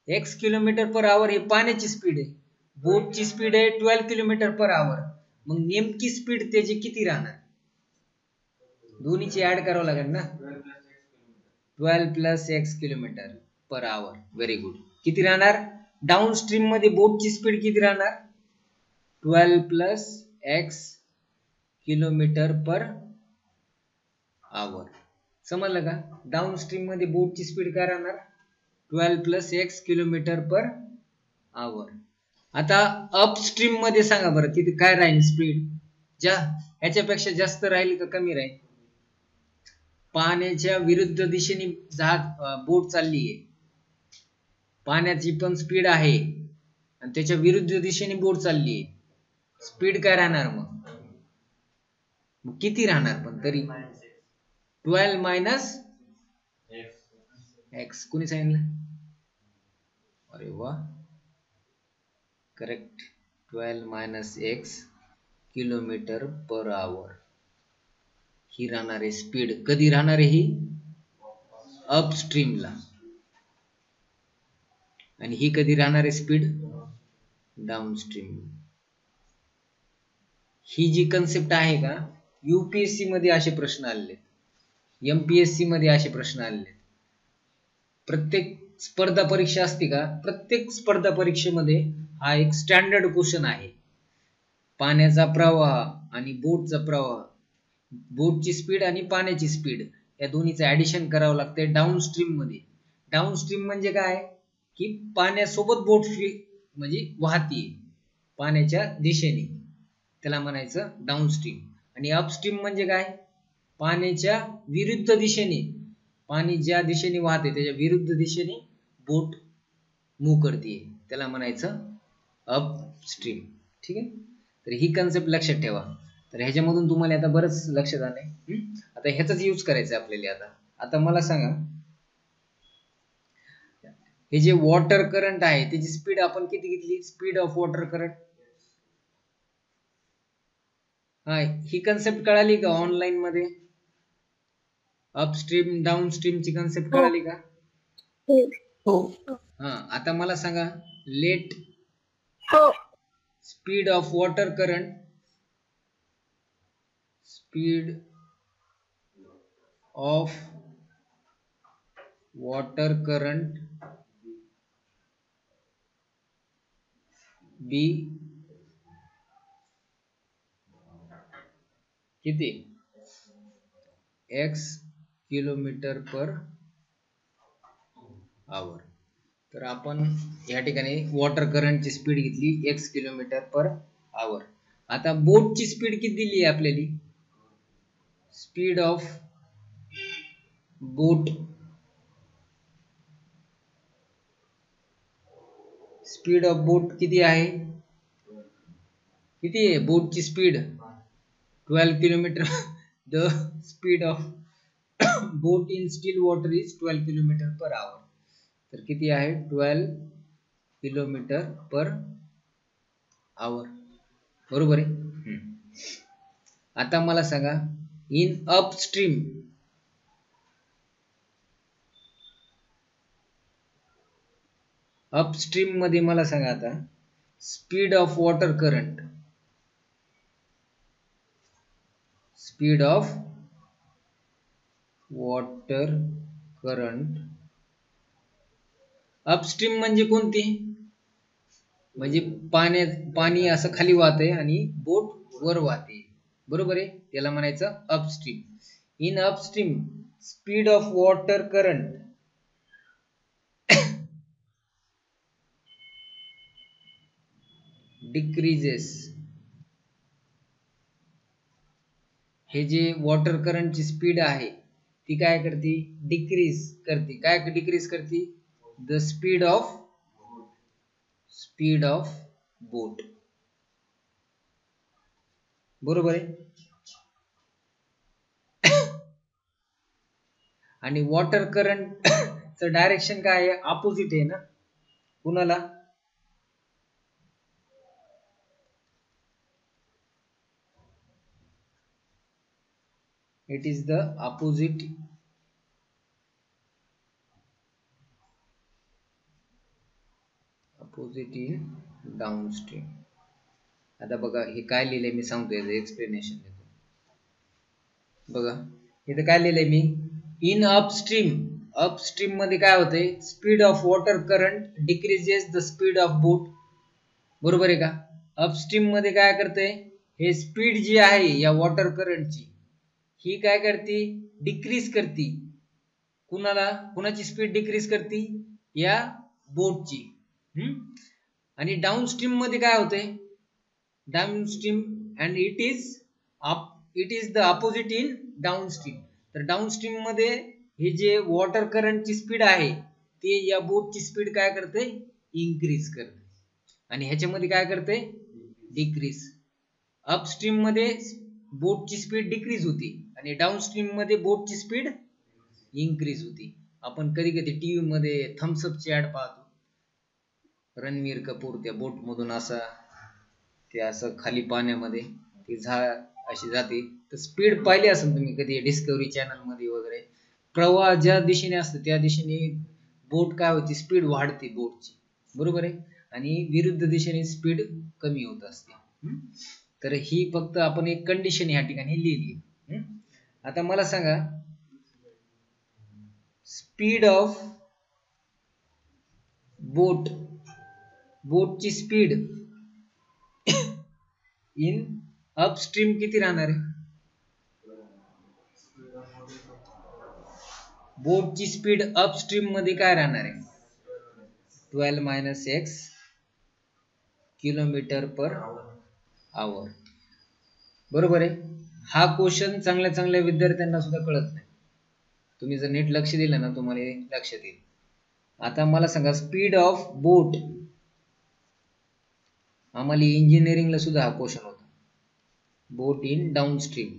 एक्स किलोमीटर पर आवर. हे पाण्याची स्पीड आहे. बोटची स्पीड आहे 12 किलोमीटर पर आवर. मग नेमकी स्पीड त्याची किती राहणार? दोन्हीची ऍड करावं लागेल ना. 12 प्लस एक्स किलोमीटर पर आवर. Very good. किती राहणार? डाऊन स्ट्रीम मध्ये बोटची स्पीड किती राहणार? 12 प्लस एक्स किलोमीटर पर आवर. समजलं का? डाऊन स्ट्रीम मध्ये बोटची स्पीड काय राहणार? 12 प्लस एक्स किलोमीटर पर आवर. आता अपस्ट्रीम मध्ये सांगा बरं, किती काय राहील स्पीड? ह्याच्यापेक्षा जास्त राहील का कमी राहील? पाण्याच्या विरुद्ध दिशेने बोट चालली आहे, पाण्याची पण स्पीड आहे, आणि त्याच्या विरुद्ध दिशेने बोट चालली आहे. स्पीड काय राहणार मग किती राहणार? पण तरी 12 मायनस एक्स. कोणी सांगितलं? अरे वा, correct. 12 minus x kilometre per hour ही राहणार आहे स्पीड. कधी राहणार आहे ही? अपस्ट्रीमला. आणि ही कधी राहणार आहे स्पीड? डाऊनस्ट्रीम. ही जी कन्सेप्ट आहे का, यूपीएससी मध्ये असे प्रश्न आलेले, एमपीएससी मध्ये असे प्रश्न आलेले. प्रत्येक स्पर्धा परीक्षा असते का, प्रत्येक स्पर्धा परीक्षेमध्ये हा एक स्टँडर्ड क्वेश्चन आहे. पाण्याचा प्रवाह आणि बोटचा प्रवाह, बोटची स्पीड आणि पाण्याची स्पीड या दोन्हीचं ऍडिशन करावं लागते डाऊनस्ट्रीम मध्ये. डाऊनस्ट्रीम म्हणजे काय? की पाण्यासोबत बोट म्हणजे वाहतीये पाण्याच्या दिशेने, त्याला म्हणायचं डाऊनस्ट्रीम. आणि अपस्ट्रीम म्हणजे काय? पाण्याच्या विरुद्ध दिशेने, पाणी ज्या दिशेने वाहते त्याच्या विरुद्ध दिशेने बोट मूव्ह करते, त्याला म्हणायचं अपस्ट्रीम. ठीक आहे. तर ही कन्सेप्ट लक्षात ठेवा. तर ह्याच्यामधून तुम्हाला आता बरंच लक्षात आलंय. आता ह्याचाच यूज करायचं आपल्याला. आता मला सांगा, हे जे वॉटर करंट आहे त्याची स्पीड आपण किती घेतली? Speed of water current. हा, ही कन्सेप्ट कळाली का ऑनलाईन मध्ये? अपस्ट्रीम डाऊनस्ट्रीम ची कन्सेप्ट कळाली का? हो. हा, आता मला सांगा, let speed of water current, speed of water current be किती? X kilometre per hour. तर आपण या ठिकाणी वॉटर करंटची स्पीड घेतली एक्स किलोमीटर पर आवर. आता बोटची स्पीड किती दिली आहे आपल्याला? Speed of boat, speed of boat किती आहे? किती आहे बोटची speed? 12 kilometre. The speed of boat in still water is 12 kilometre per hour. तर किती आहे? 12 किलोमीटर पर आवर. बरोबर आहे. आता मला सांगा, इन अपस्ट्रीम, अपस्ट्रीम मध्ये मला सांगा आता, speed of water current speed of water current. Upstream म्हणजे कोणती? म्हणजे पाणी असं खाली वाहते आणि बोट वर वाहते, बरोबर आहे, त्याला म्हणायचं upstream. In upstream speed of water current decreases. हे जे वॉटर करंटची स्पीड आहे ती काय करते? डिक्रीज करते. काय डिक्रीज करते? द स्पीड ऑफ बोट, बरोबर आहे. आणि वॉटर करंट चं डायरेक्शन काय आहे? अपोजिट आहे ना. कुणाला? It is the opposite in downstream. आता बघा हे काय लिहिलंय मी सांगतो, याचं एक्सप्लेनेशन देतो. बघा इथे काय लिहिलंय मी, इन अपस्ट्रीम मध्ये काय होतंय? Speed of water current decreases the speed of boat, बरोबर आहे का. अपस्ट्रीम मध्ये काय करते? हे स्पीड जी आहे या वॉटर करंटची ही काय करते? डिक्रीज करते. कुणाची स्पीड डिक्रीज करते? या बोटची. आणि डाउनस्ट्रीम मध्ये काय होते? Downstream and it is the opposite in downstream. तर डाउनस्ट्रीम मध्ये हे जे वॉटर करंटची स्पीड आहे ते या बोटची स्पीड काय करते? इन्क्रीज करते. आणि ह्याच्यामध्ये काय करते? डिक्रीज. अपस्ट्रीम मध्ये बोटची स्पीड डिक्रीज होती आणि डाउनस्ट्रीम मध्ये बोटची स्पीड इन्क्रीज होती. आपण कधी कधी टीव्ही मध्ये थम्सअपची ऍड पाहतो. रणवीर कपूर त्या बोट मधून असं खाली पाण्यामध्ये ती अशी जाते. तर स्पीड पाहिली असेल तुम्ही कधी डिस्कवरी चॅनल मध्ये वगैरे. प्रवाह ज्या दिशेने असतो त्या दिशेने बोट काय होती? स्पीड वाढते बोटची, बरोबर आहे. आणि विरुद्ध दिशेने स्पीड कमी होत असते. तर ही फक्त आपण एक कंडिशन या ठिकाणी लिहिली. आता मला सांगा, स्पीड ऑफ बोटची स्पीड इन अपस्ट्रीम किती राहणार आहे? बोटची स्पीड अपस्ट्रीम मध्ये काय राहणार आहे? 12 - x किलोमीटर पर आवर, बरोबर आहे. हा क्वेश्चन चांगल्या विद्यार्थ्यांना सुद्धा कळत नाही. तुम्ही जर नीट लक्ष दिलं ना तुम्हाला लक्षात येईल. आता मला सांगा, स्पीड ऑफ बोट, आम्हाला इंजिनिअरिंगला सुद्धा हा क्वेश्चन होता. Boat in downstream.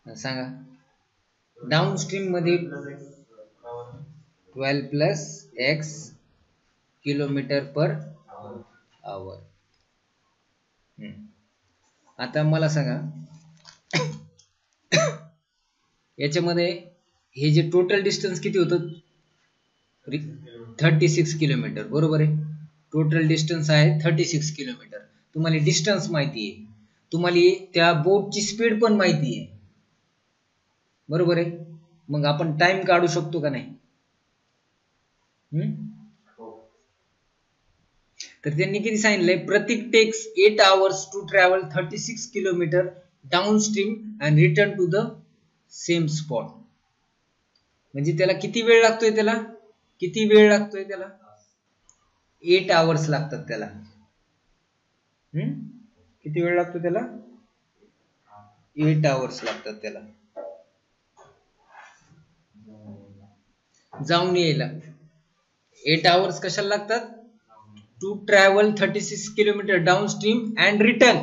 सांगा, डाउनस्ट्रीम मध्ये 12 + x किलोमीटर पर आवर. आता मला सांगा, याच्यामध्ये हे जे टोटल डिस्टन्स किती होतं? 36 किलोमीटर, बरोबर आहे. टोटल डिस्टन्स आहे 36 किलोमीटर. तुम्हाला डिस्टन्स माहिती आहे, तुम्हाला त्या बोटची स्पीड पण माहिती आहे, बरोबर आहे. मग आपण टाइम काढू शकतो का नाही? तर त्यांनी किती सांगितलंय? Pratik takes 8 hours to travel 36 kilometre downstream and return to the same spot. म्हणजे त्याला किती वेळ लागतोय? त्याला 8 hours लागतात त्याला. किती वेळ लागतो त्याला? 8 hours लागतात त्याला जाऊन यायला. 8 hours कशाला लागतात? To travel 36 kilometre downstream and return.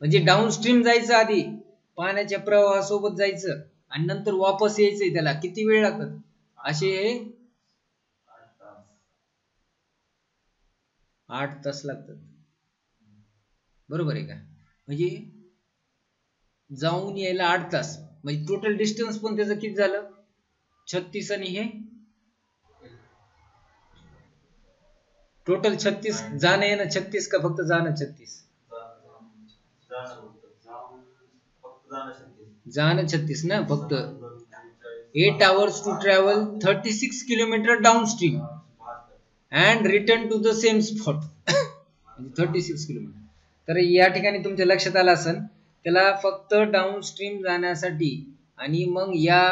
म्हणजे डाउनस्ट्रीम जायचं, आधी पाण्याच्या प्रवाहासोबत जायचं आणि नंतर वापस यायचंय. त्याला किती वेळ लागतात? असे 8 तास लागतात, बरोबर आहे का. म्हणजे जाऊन यायला 8 तास. म्हणजे टोटल डिस्टन्स पण त्याचं किती झालं? 36. आणि हे टोटल 36. जाणं येणं 36 का फक्त जाणं 36? जाणं 36 ना फक्त. 8 hours to travel 36 kilometer downstream and return to the same spot. 36 kilometre. तर या ठिकाणी तुमच्या लक्षात आलं असेल त्याला फक्त डाऊनस्ट्रीम जाण्यासाठी आणि मग या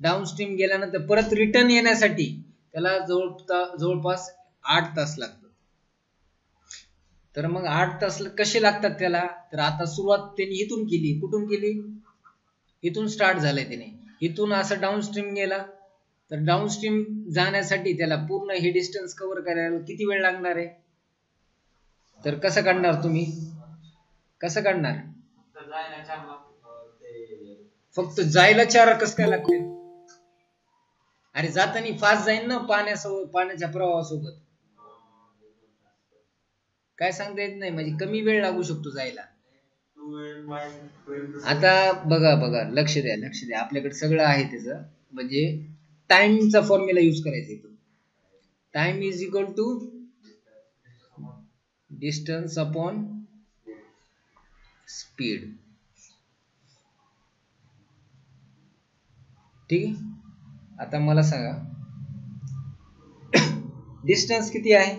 डाऊनस्ट्रीम गेल्यानंतर परत रिटर्न येण्यासाठी त्याला जवळपास 8 तास लागतात. तर मग 8 तास कसे लागतात त्याला? तर आता सुरुवात त्यांनी इथून केली. कुठून केली? इथून स्टार्ट झालंय त्याने. इथून असं डाऊनस्ट्रीम गेला तर डाऊनस्ट्रीम जाण्यासाठी त्याला पूर्ण हे डिस्टन्स कव्हर करायला किती वेळ लागणार आहे? तर कसं काढणार तुम्ही? कसं काढणार? फक्त जायला 4 कसं काय लागते? अरे जाताना फास्ट जाईन ना पाण्याच्या प्रवाहासोबत. काय सांगता येत नाही, म्हणजे कमी वेळ लागू शकतो जायला. आता बघा लक्ष द्या आपल्याकडे सगळं आहे त्याचं. म्हणजे टाइमचा फॉर्म्युला यूज करायचा इथं. Time is equal to distance upon speed. ठीक आहे. आता मला सांगा डिस्टन्स किती आहे?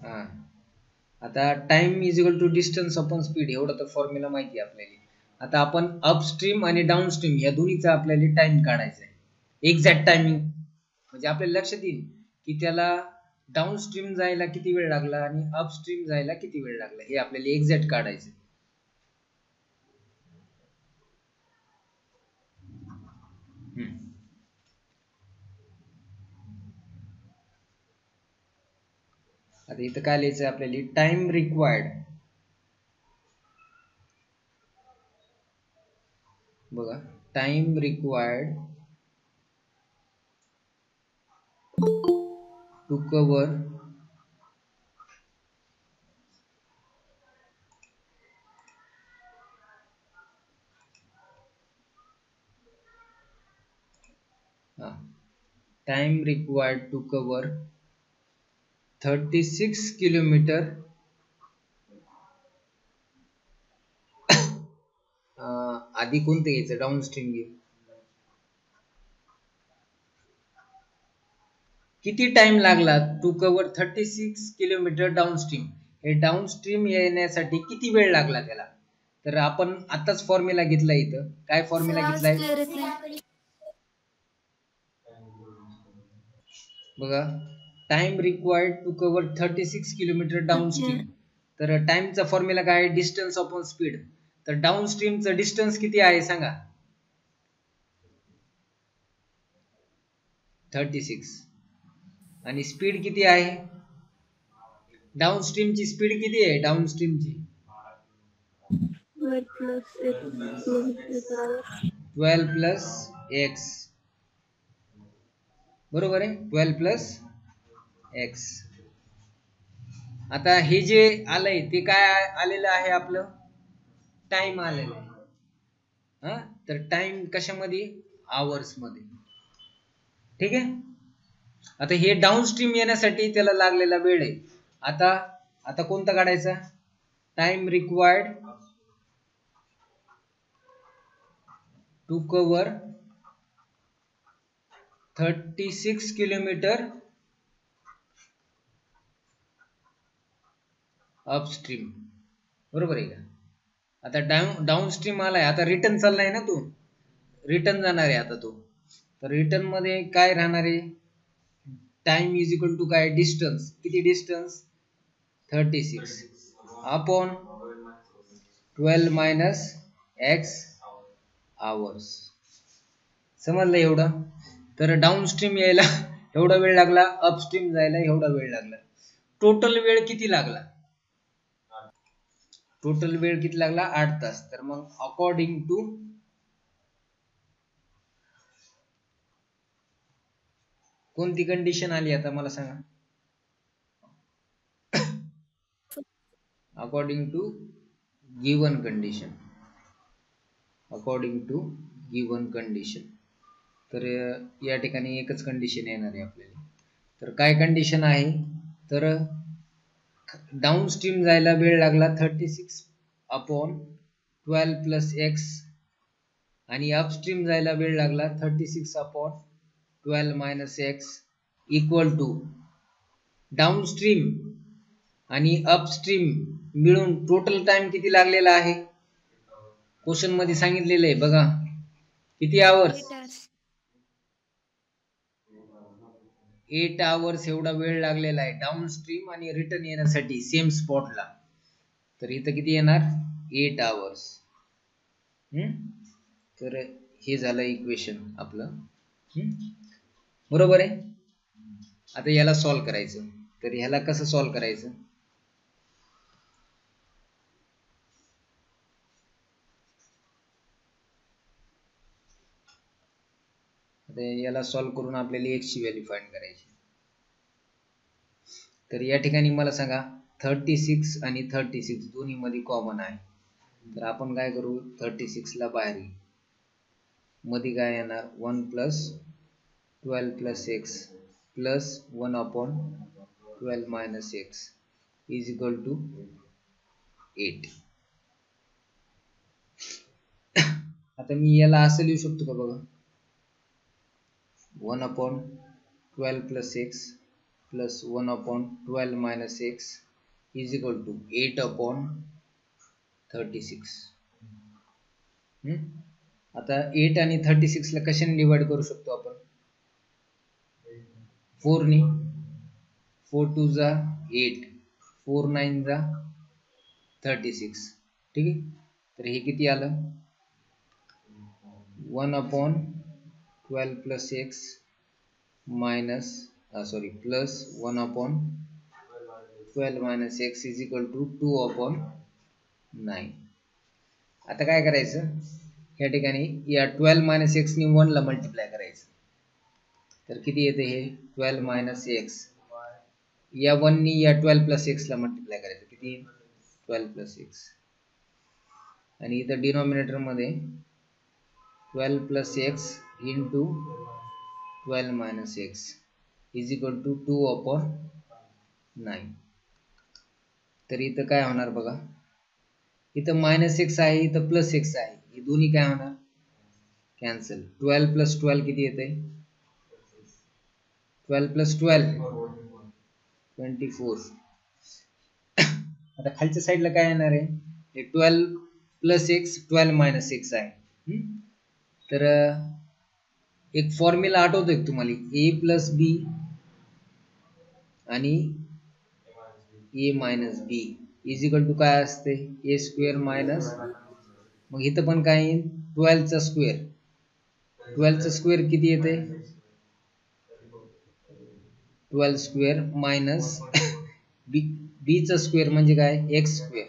हा. आता time is equal to distance upon speed एवढं तर फॉर्म्युला माहिती आहे आपल्याला. आता आपण अपस्ट्रीम आणि डाऊनस्ट्रीम या दोन्हीचा आपल्याला टाइम काढायचा आहे. एक्झॅक्ट टायमिंग म्हणजे आपल्याला लक्षात येईल की त्याला डाऊनस्ट्रीम जायला किती वेळ लागला आणि अपस्ट्रीम जायला किती वेळ लागला हे आपल्याला एक्झॅक्ट काढायचं. आता इथं काय लिहायचं आपल्याला? Time required. बघा time required to cover time required to cover 36 kilometre आधी कोणतं घ्यायचं? डाऊनस्ट्रीम घे. किती टाइम लागला टू कव्हर 36 किलोमीटर डाऊनस्ट्रीम? हे डाऊनस्ट्रीम येण्यासाठी किती वेळ लागला त्याला? तर आपण आताच फॉर्म्युला घेतला. इथं काय फॉर्म्युला घेतलाय बघा? Time required to cover 36 kilometre downstream. तर टाइमचा फॉर्म्युला काय? Distance upon speed. तर डाऊनस्ट्रीमचं डिस्टन्स किती आहे सांगा? 36. आणि स्पीड किती आहे? डाऊनस्ट्रीमची स्पीड किती आहे? डाऊनस्ट्रीमची 12 प्लस एक्स. बरोबर आहे. 12 प्लस एक्स. आता हे जे आलंय ते काय आलेलं आहे? आपलं टाइम आलेलं आहे. तर टाइम कशामध्ये? आवर्स मध्ये. ठीक आहे. आता हे डाऊनस्ट्रीम येण्यासाठी त्याला लागलेला वेळ आहे. आता कोणता काढायचा? Time required to cover 36 kilometre upstream. बरोबर आहे का? आता डाऊनस्ट्रीम आलाय. आता रिटर्न चाललाय ना तो. रिटर्न जाणार आहे आता तो. तर रिटर्न मध्ये काय राहणार आहे? टाइम इज इक्वल टू काय? डिस्टन्स. किती distance? 36 upon 12 minus x hours. समजलं एवढं? तर डाऊनस्ट्रीम यायला एवढा वेळ लागला, अपस्ट्रीम जायला एवढा वेळ लागला. टोटल वेळ किती लागला? टोटल वेळ किती लागला? 8 तास. तर मग अकॉर्डिंग टू कोणती कंडिशन आली आता मला सांगा? According to given condition. According to given condition. तर या ठिकाणी एकच कंडिशन येणार आहे आपल्याला. तर काय कंडिशन आहे, तर डाऊन स्ट्रीम जायला वेळ लागला 36/12 प्लस एक्स आणि अपस्ट्रीम जायला वेळ लागला 36/12 minus x equal to down stream आणि अपस्ट्रीम मिळून टोटल टाइम किती लागलेला आहे क्वेश्चन मध्ये सांगितलेलं आहे बघा, किती आवर्स, 8 hours. 8 आवर्स एवढा वेळ लागलेला आहे डाऊन स्ट्रीम आणि रिटर्न येण्यासाठी सेम स्पॉटला. तर इथं किती येणार 8 आवर्स. तर हे झालं इक्वेशन आपलं. बरोबर आहे. आता याला सॉल्व करायचं. तर ह्याला कसं सॉल्व करायचं, आता याला सॉल्व करून आपल्याला x ची व्हॅल्यू फाइंड करायची. तर या ठिकाणी मला सांगा 36 आणि 36 दोन्ही मध्ये कॉमन आहे. तर आपण काय करू, 36 ला बाहेर घेऊ, मध्ये काय येणार 1 plus 12 plus x plus 1/12 minus x is equal to 8. आता मी याला असं लिहू शकतो का बघा, 1/12 plus x plus 1/12 minus x is equal to 8/36. आता 8 आणि 36 ला कशाने डिवाइड करू शकतो आपण, 4 नी. 4 2 जा 8, 4 9 जा 36. ठीक आहे. तर हे किती आलं 1/12 plus x minus plus 1/12 minus x is equal to 2/9. आता काय करायचं, या ठिकाणी या 12 मायनस एक्स नी 1 ला मल्टिप्लाय करायचं. तर किती येते हे 12 मायनस एक्स, या 1 नी या 12 प्लस एक्स ला मल्टिप्लाय करायचं, किती 12 प्लस एक्स. आणि इथं डिनॉमिनेटर मध्ये 12 plus x into 12 minus x is equal to 2/9. तर इथं काय होणार बघा, इथं मायनस एक्स आहे, इथं प्लस एक्स आहे, हे दोन्ही काय होणार कॅन्सल. 12 प्लस 12 किती येते, 12 प्लस 12 24. आता खालच्या साईडला काय येणार आहे, हे 12 प्लस एक्स 12 मायनस एक्स आहे. तर एक फॉर्म्युला आठवतोय का तुम्हाला, ए प्लस बी आणि a minus b is equal to काय असते, ए स्क्वेअर मायनस, मग इथं पण काय येईल 12 चा स्क्वेअर, 12 चा स्क्वेअर किती येते 12 स्क्वेअर मायनस बी चा स्क्वेअर म्हणजे काय x square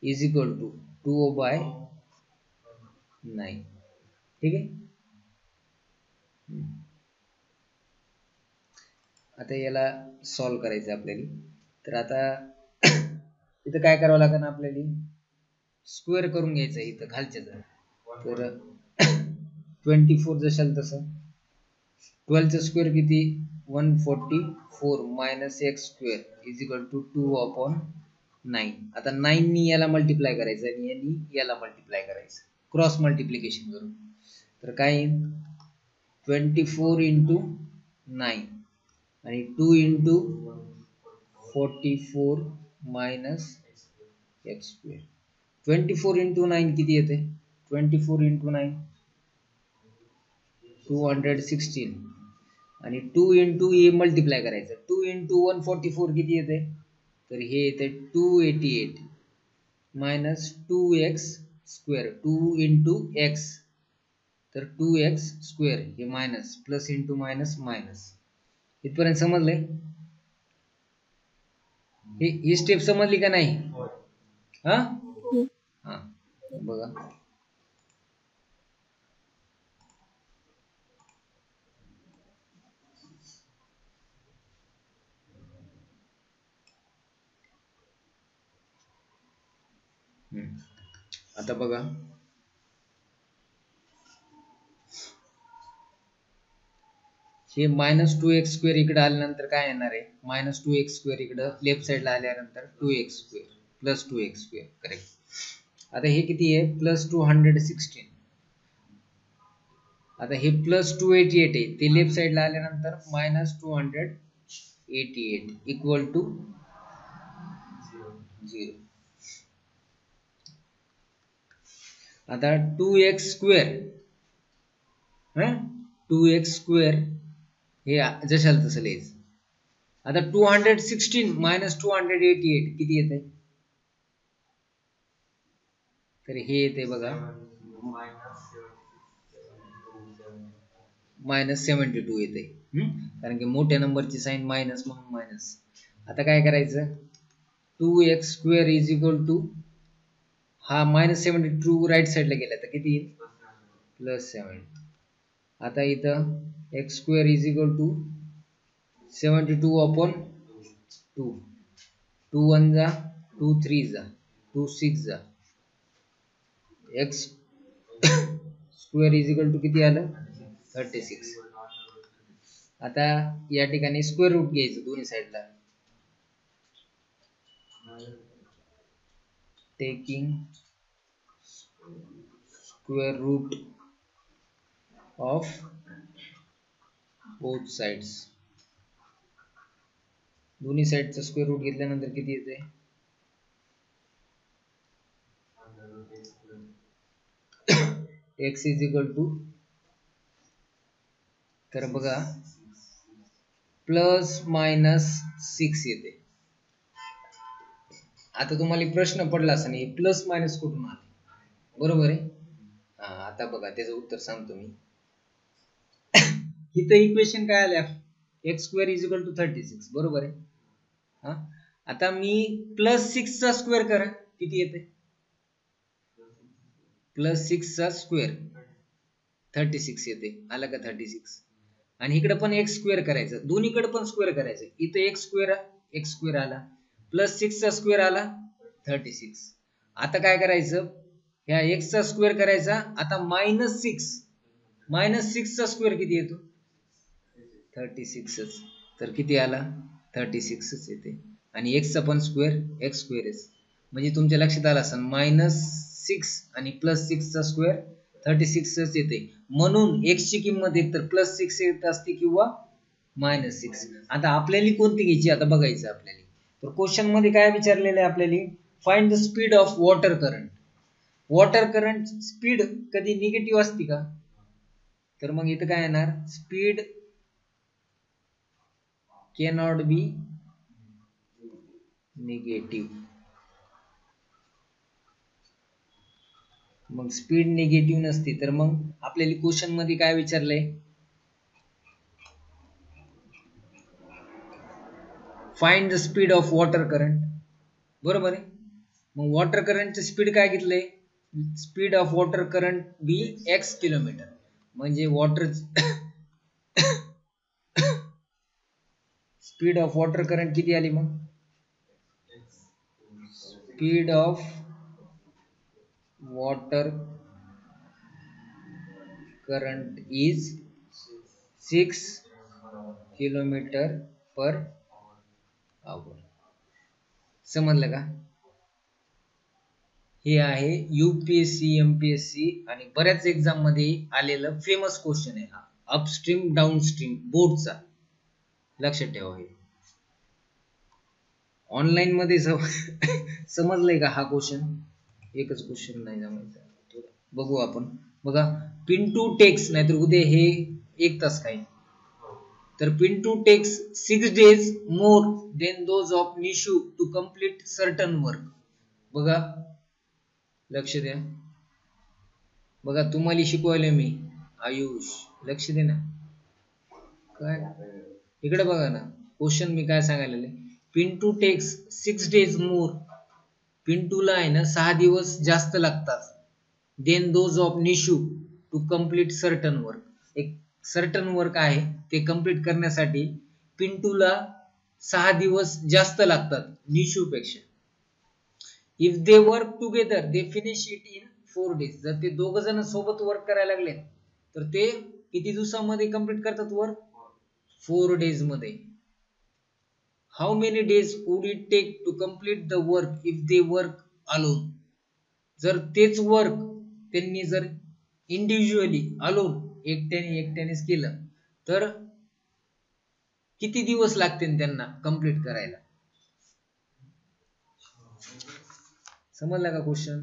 is equal to 2/9. ठीक आहे. आता याला सॉल्व करायचं आपल्याला. तर आता इथं काय करावं लागेल आपल्याला, स्क्वेअर करून घ्यायचं इथं खालच्या. तर 24 जशाल तसं, 12 चा स्क्वेअर किती 144 minus x square is equal to 2/9. आता 9 नी याला मल्टिप्लाय करायचं आणि यांनी याला मल्टिप्लाय करायचं, क्रॉस मल्टिप्लिकेशन करून. तर काय 24 इंटू 9 आणि 2 into 44 minus x square. 24 into 9 किती येते, 24 इंटू 9 216 आणि 2 इंटू ए मल्टिप्लाय करायचं, 2 इंटू 144 किती येते, तर हे येते 288 minus 2x square, 2 into x तर 2x स्क्वेअर, हे minus plus into minus minus. इथपर्यंत समजलंय, ही स्टेप समजली का नाही. हा हा बघा, आता बघा हे -2x² इकडे आल्यानंतर काय येणार आहे, -2x² इकडे लेफ्ट साइडला आल्यानंतर 2x² +2x². करेक्ट. आता हे किती आहे, +216. आता हे +288 आहे, ते लेफ्ट साइडला आल्यानंतर -288 इक्वल टू 0. आता 2x² 2x² हे जशाल तसं लिहायचं. आता 216 - 288 किती येते, तर हे येते बघा -72 येते. कारण की मोठ्या नंबरची साइन मायनस म्हणून मायनस. आता काय करायचं, 2x² इज इक्वल टू हा -72 राईट साइडला गेला तर किती येईल, +7. आता इथं x² इज इक्वल टू 72/2. 2 1 जा 2 3 जा 2 6 जा. x² इज इक्वल टू किती आलं, 36. आता या ठिकाणी स्क्वेअर रूट घ्यायचं दोन्ही साइडला. Taking square root of both sides. दोन्ही साइडचा स्क्वेअर रूट घेतल्यानंतर किती येते, x इज इक्वल टू, तर बघा ±6 येते. आता तुम्हाला प्रश्न पडला असं नाही प्लस मायनस कुठून आले, बरोबर आहे. आता बघा त्याचं उत्तर सांगतो मी. इथं इक्वेशन काय आल्या, x² इज इक्वल टू 36, बरोबर आहे. आता मी +6 चा स्क्वेअर करा, किती येते, +6 चा स्क्वेअर 36 येते. आला का 36. आणि इकडे पण x² करायचं, दोन्हीकडे पण स्क्वेअर करायचं. इथं x² आला, +6 चा स्क्वेअर आला 36. आता काय करायचं, ह्या x चा स्क्वेअर करायचा. आता -6 चा स्क्वेअर किती येतो, 36च. तर किती आला, 36च येते. आणि x चा पण स्क्वेअर x². म्हणजे तुमच्या लक्षात आलं असेल -6 आणि +6 चा स्क्वेअर 36च येते. म्हणून x ची किंमत एक तर +6 येत असते किंवा -6. आता आपल्याला कोणती घ्यायची, आता बघायचं आपल्याला. तर क्वेश्चन मध्ये काय विचारलेलं आहे आपल्याला, find the speed of water current. Water current speed कधी निगेटिव्ह असते का, तर मग इथं काय येणार, स्पीड कॅनॉट बी निगेटिव्ह. मग स्पीड निगेटिव्ह नसते, तर मग आपल्याला क्वेश्चन मध्ये काय विचारलंय, find the speed of water current, बरोबर आहे. मग वॉटर करंटचं स्पीड काय घेतलंय, speed of water current be x kilometre. म्हणजे water speed of water current किती आली, मग speed of water current is 6 km/h. समजलं का. हे आहे UPSC MPSC आणि बऱ्याच एक्झाम मध्ये आलेलं फेमस क्वेश्चन आहे हा, अपस्ट्रीम डाउनस्ट्रीम बोर्डचा. लक्षात ठेवा. हे ऑनलाईन मध्ये समजलंय का हा क्वेश्चन, एकच क्वेश्चन नाही जमायचा. बघू आपण. बघा, पिंटू टेक्स, नाहीतर उद्या हे 1 तास काय, तर Pintu takes 6 days more than those of Nishu to complete certain work. बघा, लक्ष द्या. बघा तुम्हाला शिकवायला मी आयुष, लक्ष दे ना. काय इकडे बघा ना, क्वेश्चन मी काय सांगायला, पिंटू टेक्स 6 days more. पिंटूला आहे ना 6 दिवस जास्त लागतात than those of Nishu to complete certain work. एक सर्टन वर्क आहे ते कंप्लीट करण्यासाठी पिंटूला 6 दिवस जास्त लागतात निशू पेक्षा. If they work together they finish it in 4 days. जर ते दोघ जण सोबत वर्क करायला लागले तर ते किती दिवसामध्ये कंप्लीट करतात वर्क, 4 days मध्ये how many days would it take to complete the work if they work alone? जर तेच वर्क त्यांनी जर इंडिव्हिज्युअली अलोन एकट्यानेच केलं तर किती दिवस लागतील त्यांना कंप्लीट करायला? समजला का क्वेश्चन?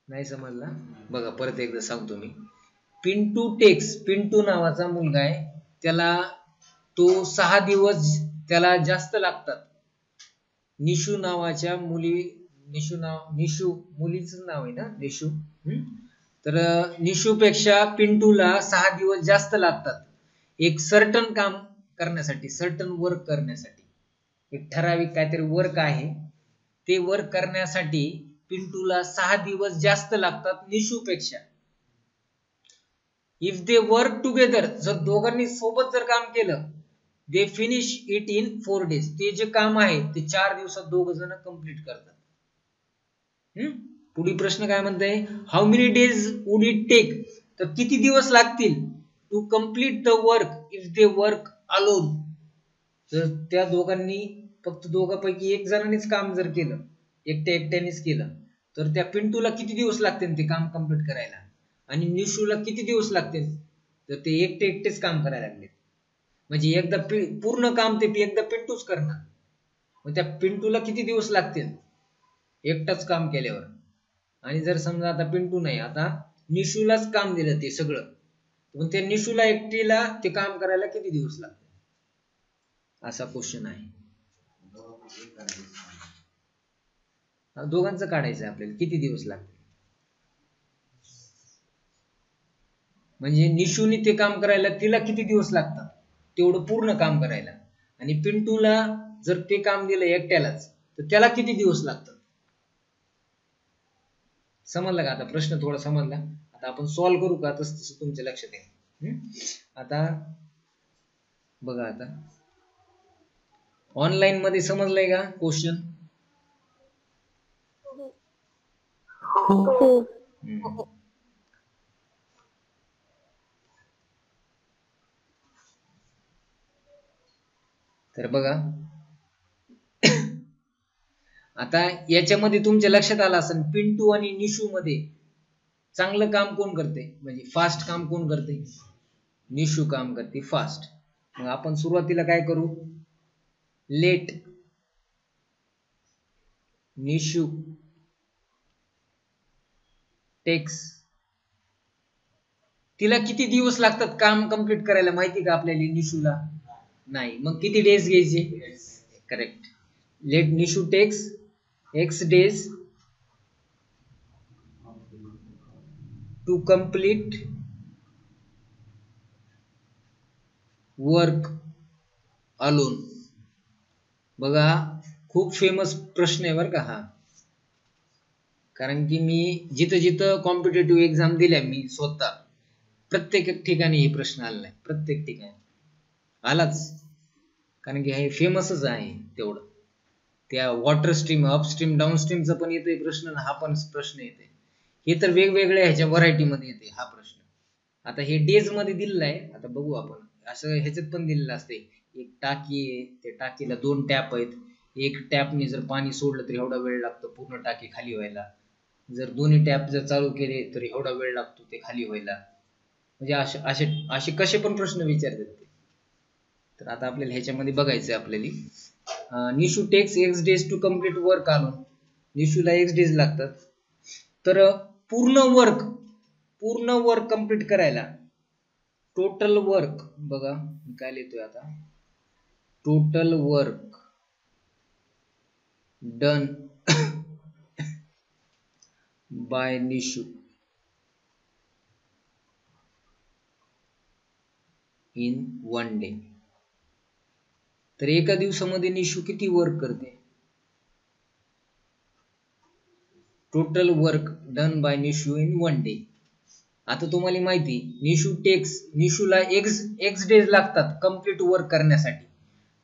नाही समजला? बघा परत एकदा सांगतो मी. पिंटू नावाचा मुलगा आहे, त्याला तो 6 दिवस त्याला जास्त लागतात. निशू नावाच्या निशू मुलीचं नाव आहे ना, निशू. तर निशूपेक्षा पिंटूला 6 दिवस जास्त लागतात एक सर्टन काम करण्यासाठी, सर्टन वर्क करण्यासाठी. एक ठराविक काहीतरी वर्क आहे, ते वर्क करण्यासाठी पिंटूला 6 दिवस जास्त लागतात निशूपेक्षा. इफ दे वर्क टुगेदर, जर दोघांनी सोबत जर काम केलं, they finish it in 4 days. ते जे काम आहे ते 4 दिवसात दोघ जण कंप्लीट करतात. पुढील प्रश्न काय म्हणताय? How many days would it take, तर किती दिवस लागतील to complete the work if they work alone. जर त्या दोघांनी फक्त दोघांपैकी एक जणांनीच काम जर केलं, एकट्यानेच केलं, तर त्या पिंटूला किती दिवस लागतील ते काम कंप्लीट करायला, आणि निशूला किती दिवस लागतील तर ते एकटेच काम करायला लागले. म्हणजे एकदा पूर्ण काम ते एकदा पिंटूच करणार. मग त्या पिंटूला किती दिवस लागतील एकटाच काम केल्यावर? आणि जर समजा आता पिंटू नाही, आता निशूलाच काम दिलं ते सगळं, पण त्या निशूला एकटीला ते काम करायला किती दिवस लागतील, असा क्वेश्चन आहे. दोघांचं काढायचं आपल्याला किती दिवस लागतील. म्हणजे निशूने ते काम करायला तिला किती दिवस लागतात तेवढं पूर्ण काम करायला, आणि पिंटूला जर ते काम दिलं एकट्यालाच तर त्याला किती दिवस लागतात. समजलं का? आता प्रश्न थोडा समजला. आता आपण सॉल्व्ह करू का? तसं तुमच्या लक्षात येईल. आता बघा, आता ऑनलाईन मध्ये समजलंय का क्वेश्चन? तर बघा, आता याच्यामध्ये तुमच्या लक्षात आलं असेल, पिंटू आणि निशू मध्ये चांगलं काम कोण करते, म्हणजे फास्ट काम कोण करते? निशू काम करते फास्ट. मग आपण सुरुवातीला काय करू? Let Nishu takes. तिला किती दिवस लागतात काम कंप्लीट करायला माहिती का आपल्याला? निशूला नाही. मग किती डेज घ्यायचे? Correct. Let Nishu takes x days to complete work alone. बघा, खूप फेमस प्रश्न आहे बरं का हा. कारण की मी जिथं कॉम्पिटेटिव्ह एक्झाम दिल्या, मी स्वतः प्रत्येक ठिकाणी हे प्रश्न आला नाही, प्रत्येक ठिकाणी आलाच. कारण की हे फेमसच आहे तेवढं. त्या वॉटर स्ट्रीम, अपस्ट्रीम, डाऊनस्ट्रीमचा पण येतोय प्रश्न, हा पण प्रश्न येते. हे तर वेगवेगळ्या ह्याच्या व्हरायटी मध्ये येते हा प्रश्न. आता हे डेज मध्ये दिलेला आहे, आता बघू आपण. असं ह्याच्यात पण दिलेलं असते, एक टाकी आहे, त्या टाकीला 2 टॅप आहेत. एक टॅपने जर पाणी सोडलं तर एवढा वेळ लागतो पूर्ण टाकी खाली व्हायला. जर दोन्ही टॅप जर चालू केले तर एवढा वेळ लागतो ते खाली व्हायला. म्हणजे असे कसे पण प्रश्न विचारतात ते. तर आता आपल्याला ह्याच्यामध्ये बघायचं आहे आपल्याला. Nishu takes x days to complete work alone. निशूला x days लागतात. तर पूर्ण वर्क कंप्लीट करायला टोटल वर्क, बघा मी काय लिहितोय आता, total work done by Nishu in 1 day. तर एका दिवसामध्ये निशू किती वर्क करते? Total work done by Nishu in 1 day. आता तुम्हाला माहिती, निशूला x डेज लागतात कंप्लीट वर्क करण्यासाठी.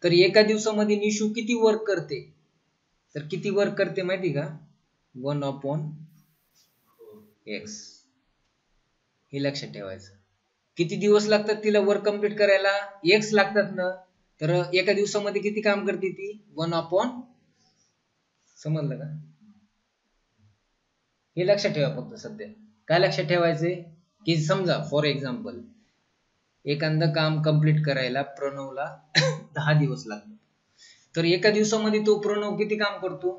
तर एका दिवसामध्ये निशू किती वर्क करते? तर किती वर्क करते माहिती का? 1/x. हे लक्षात ठेवायचं. किती दिवस लागतात तिला वर्क कम्प्लीट करायला? एक्स लागतात ना. तर एका दिवसामध्ये किती काम करते ती? 1/, समजलं का? हे लक्षात ठेवा फक्त सध्या. काय लक्षात ठेवायचंय की समजा फॉर एक्झाम्पल एखादं काम कंप्लीट करायला प्रणवला 10 दिवस लागतात. तर एका दिवसामध्ये तो प्रणव किती काम करतो?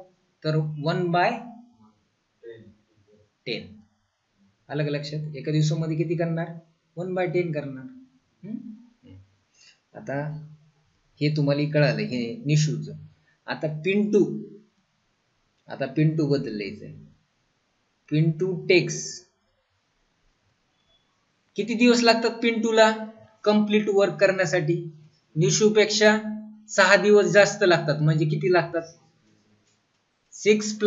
तर 1/10. आलं का लक्षात? एका दिवसामध्ये किती करणार? 1/10 करणार. आता हे तुम्हाला कळालं हे निशूच. आता पिंटू बद्दल लिहायचंय. पिंटू टेक्स, किती दिवस लागतात पिंटूला कंप्लीट वर्क करण्यासाठी? निशूपेक्षा 6 दिवस जास्त लागतात. म्हणजे किती लागतात? 6 +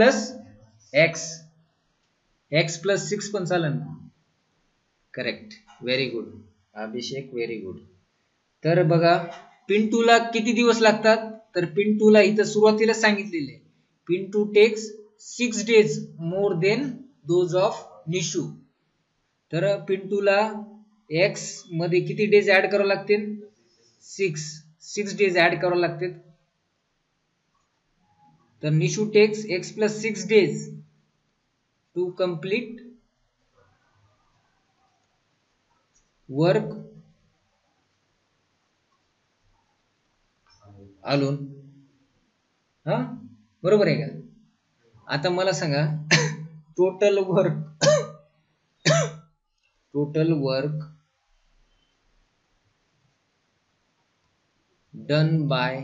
x. x + 6 पण चालेल ना. करेक्ट, व्हेरी गुड अभिषेक, व्हेरी गुड. तर बघा पिंटूला किती दिवस लागतात? तर पिंटूला इथं सुरुवातीला सांगितलेले Pintu takes 6 days more than those of Nishu. तर पिंटूला एक्स मध्ये किती डेज ऍड करावे लागतील? 6 डेज ऍड करावे लागतील. तर Nishu takes x + 6 days to complete work alone. हा बरोबर आहे का? आता मला सांगा total work done by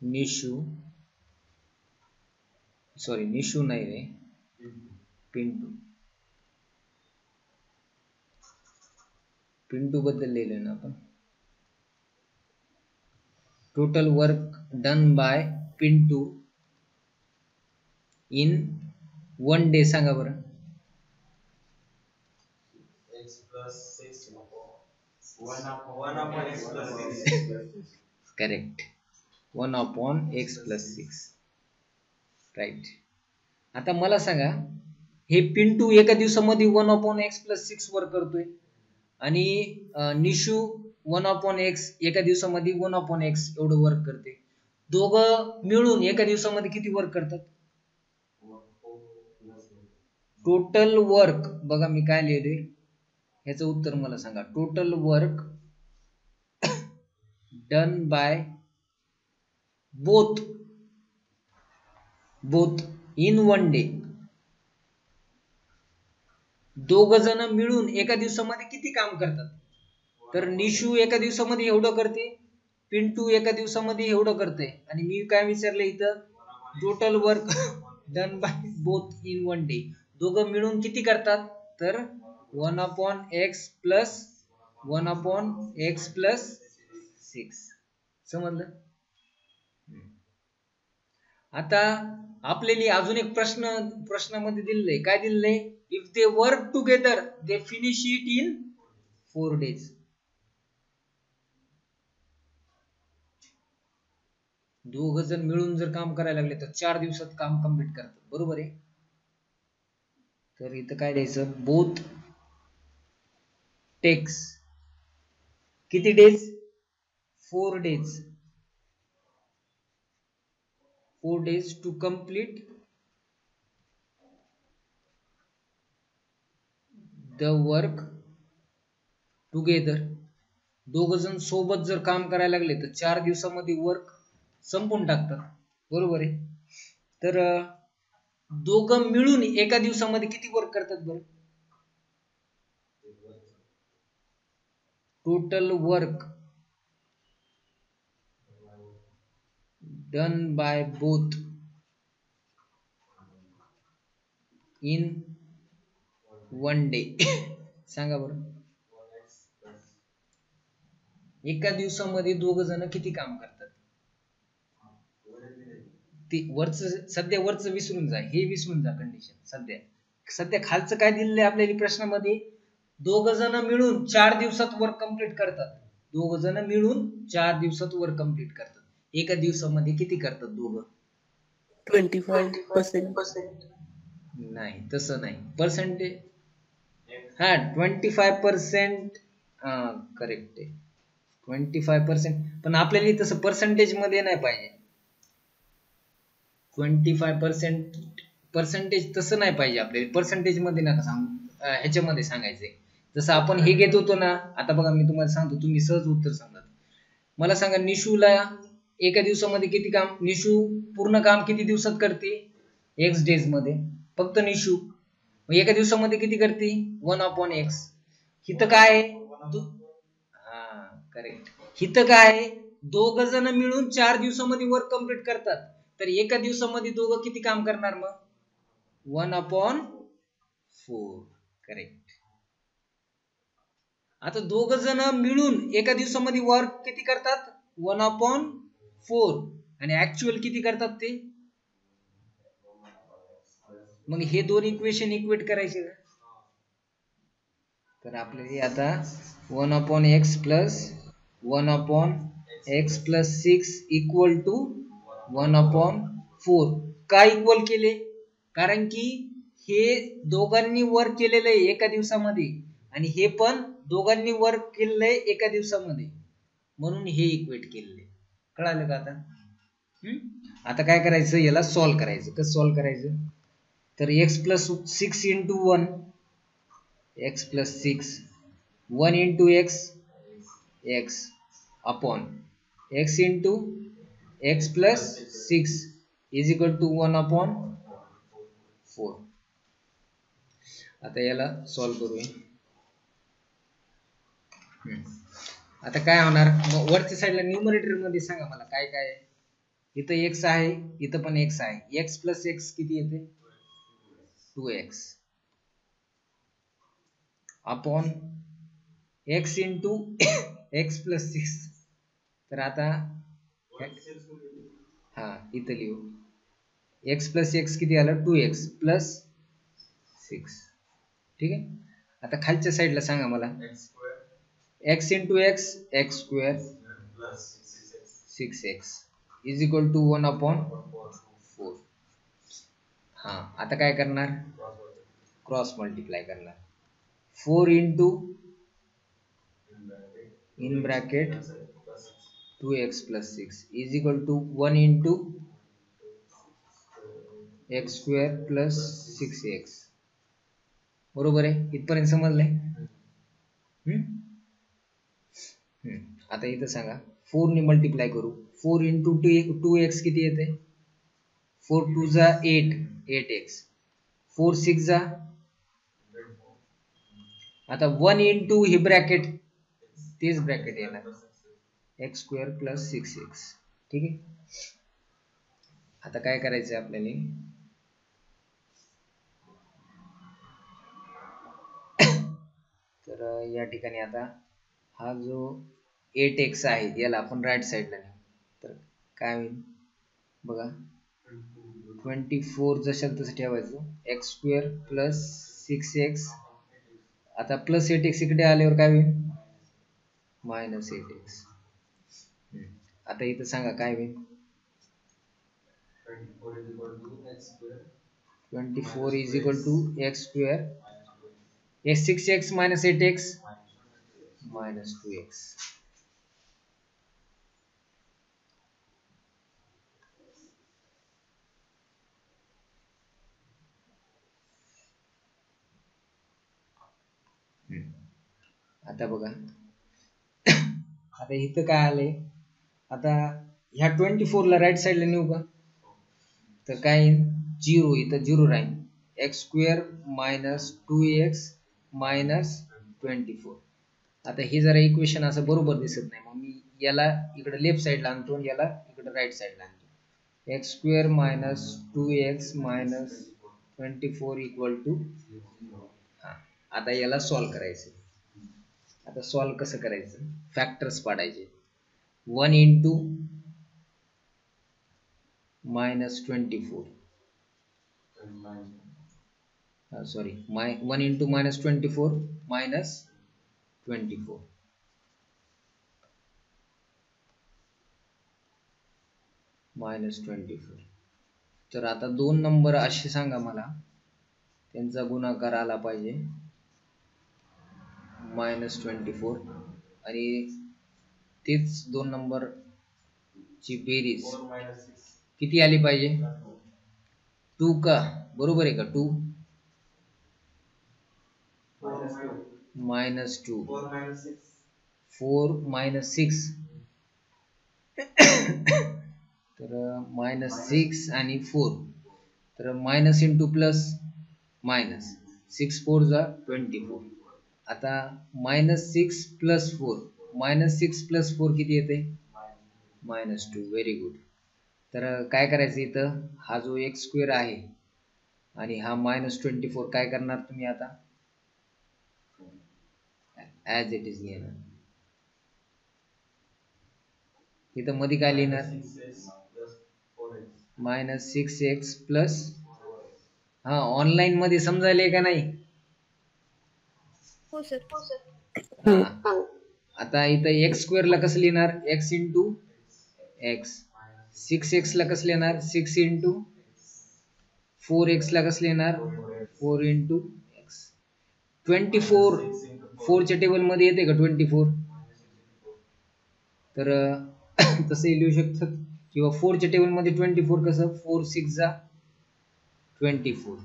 Nishu, sorry Nishu नाही रे, पिंटू बद्दल लिहिलंय ना आपण. Total work done by Pintu in 1 day सांगा बरं. Correct, 1/x + 6. राईट. आता मला सांगा हे पिंटू एका दिवसामध्ये 1/x + 6 वर्क करतोय आणि निशू 1/x एका दिवसामध्ये 1/x एवढं वर्क करते. दोघं मिळून एका दिवसामध्ये किती वर्क करतात? टोटल वर्क बघा मी काय लिहिले ह्याचं उत्तर मला सांगा. Total work done by both in 1 day. दोघ जण मिळून एका दिवसामध्ये किती काम करतात? तर निशू एका दिवसामध्ये एवढं करते, पिंटू एका दिवसामध्ये एवढं करते. आणि मी काय विचारलं इथं? Total work done by both in 1 day. दोघं मिळून किती करतात? तर 1/x + 6. समजलं? आता आपल्याला अजून एक प्रश्नामध्ये दिलेलं आहे. काय दिलेलं आहे? If they work together they finish it in 4 days. दोघ जण मिळून जर काम करायला लागले तर 4 दिवसात काम कंप्लीट करतात. बरोबर आहे? तर इथं काय द्यायचं? बोथ टेक्स किती days? 4 days. 4 days to complete the work together. दोघ जण सोबत जर काम करायला लागले तर 4 दिवसामध्ये वर्क संपून टाकतात. बरोबर आहे? तर दोघं मिळून एका दिवसामध्ये किती वर्क करतात बरं? Total work done by both in 1 day. सांगा बरं. एका दिवसामध्ये दोघ जण किती काम करतात? ते सध्या वरच विसरून जा, हे विसरून जा कंडिशन. सध्या खालचं काय दिलेलं आहे आपल्याला प्रश्नामध्ये? दोघ जण मिळून 4 दिवसात वर्क कंप्लीट करतात. दोघ जण मिळून 4 दिवसात वर्क कंप्लीट करतात. एका दिवसामध्ये किती करतात दोघं? 25%. नाही तसं नाही. पर्सेंटेज हा 25% करेक्ट आहे 25%. पण आपल्याला तसं पर्सेंटेज मध्ये नाही पाहिजे. 25% तसं नाही पाहिजे आपल्याला. पर्सेंटेज मध्ये नका सांगू, ह्याच्यामध्ये सांगायचंय. जसं आपण हे घेत होतो ना, आता बघा मी तुम्हाला सांगतो, तुम्ही सहज उत्तर सांगा. मला सांगा निशूला एका दिवसामध्ये किती काम, निशू पूर्ण काम किती दिवसात करते? x डेज मध्ये. फक्त निशू एका दिवसामध्ये किती करते? 1/x. हिथं काय आहे? करेक्ट. हिथं काय आहे? दोघ जण मिळून 4 दिवसामध्ये वर्क कंप्लीट करतात. तर एका दिवसामध्ये दोघं किती काम करणार मग? 1/4. करेक्ट. आता दोघ जण मिळून एका दिवसामध्ये वर्क किती करतात? 1/4. आणि ऍक्च्युअल किती करतात ते? मग हे दोन इक्वेशन इक्वेट करायचे का? तर आपल्याला आता 1/x plus 1/x plus 6 equal to 1/4 का इक्वल केले? कारण की हे दोघांनी वर्क केलेलं आहे एका दिवसामध्ये, आणि हे पण दोघांनी वर्क केलेलं आहे एका दिवसामध्ये, म्हणून हे इक्वेट केलेले. कळालं का आता? आता काय करायचं, याला सॉल्व करायचं. कसं सॉल्व करायचं? तर x plus 6 into 1 x plus 6 1 into x x upon x into x plus 6 is equal to 1/4. आता याला सॉल्व करूया. आता काय होणार, वरच्या साईडला न्यूमरेटर मध्ये सांगा मला काय काय आहे. इथं x आहे, इथं पण x आहे. x प्लस x किती येते? 2x upon x into x plus 6. तर आता इथं लिहू x प्लस x किती आलं? 2x plus 6. ठीक आहे. आता खालच्या साईडला सांगा मला x into x x square 6x is equal to 1/4. आता काय करणार? क्रॉस मल्टिप्लाय करणार. 4 into in bracket 2x plus 6 is equal to 1 into x square plus 6x. बरोबर आहे? इथपर्यंत समजलंय? आता इथं सांगा 4 ने मल्टिप्लाय करू. 4 इंटू 2x किती येते? 4 2 जा 8 8x. 4 6 जा. आता 1 इंटू ही ब्रॅकेट, तेच ब्रॅकेट येणार x स्क्वेअर प्लस 6x. ठीक आहे. आता काय करायचं आपल्याला, तर या ठिकाणी आता हा जो 8x आहे याला आपण राईट साईडला नेऊ. तर काय होईल बघा, 24 जशाल तसं ठेवायचं. x square plus 6x. आता प्लस 8x इकडे आल्यावर काय होईल? Minus 8x. आता इथं सांगा काय होईल? 24 is equal to x square 6x minus 8x minus 2x. आता बघा, आता इथं काय आलंय, आता ह्या 24 ला राईट साईडला नेऊ का? तर काय येईल? 0. इथं 0 राहील. x square minus 2x minus 24. आता हे जरा इक्वेशन असं बरोबर दिसत नाही, मग मी याला इकडे लेफ्ट साईडला आणतो आणि याला इकडे राईट साईडला आणतो. x square minus 2x minus 24 equal to. आता याला सॉल्व करायचं. आता सॉल्व कसं करायचं? फॅक्टर्स पाडायचे. 1 into minus 24 sorry 1 into minus 24 minus 24 minus 24. तर आता दोन नंबर असे सांगा मला, त्यांचा गुणाकार आला पाहिजे -24 आणि तेच 2 नंबर ची बेरीज किती आली पाहिजे? 2 का? बरोबर आहे का? 2 -2 4 -6 तर -6 आणि 4 तर मायनस इंटू प्लस मायनस 6 4 जा 24. आता -6 + 4 -6 + 4 किती येते? -2. Very good. तर काय करायचं इथं हा जो एक्स स्क्वेअर आहे आणि हा -24 काय करणार तुम्ही आता ॲज इट इज घेणार. इथं मध्ये काय लिहिणार? -6x प्लस हा ऑनलाईन मध्ये समजायले का नाही? हो सर. हा. आता इथं एक्स स्क्वेअर ला कसं लिहिणार? x into x. 6x ला कसं लिहिणार? 6 इंटू 4x ला कसं लिहिणार? 4 इंटू एक्स. 24 4 च्या टेबल मध्ये येते का 24? तर तसंही लिहू शकतात किंवा 4 च्या टेबल मध्ये 24 कसं? 4 6 जा 24.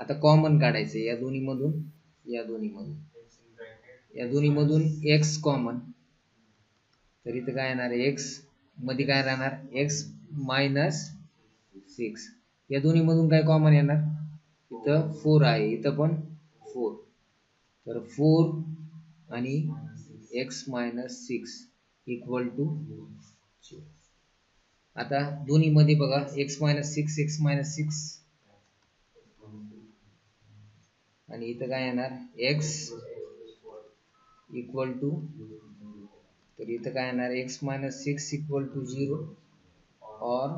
आता कॉमन काढायचं या दोन्हीमधून x कॉमन. तर इथं काय येणार? x मध्ये काय राहणार? x -6. या दोन्हीमधून काय कॉमन येणार? इथं 4 आहे, इथं पण 4. तर 4 आणि x -6 इक्वल टू 0. आता दोन्ही मध्ये बघा x -6 आणि इथं काय येणार? x इक्वल टू, तर इथं काय येणार? x -6 इक्वल टू 0 और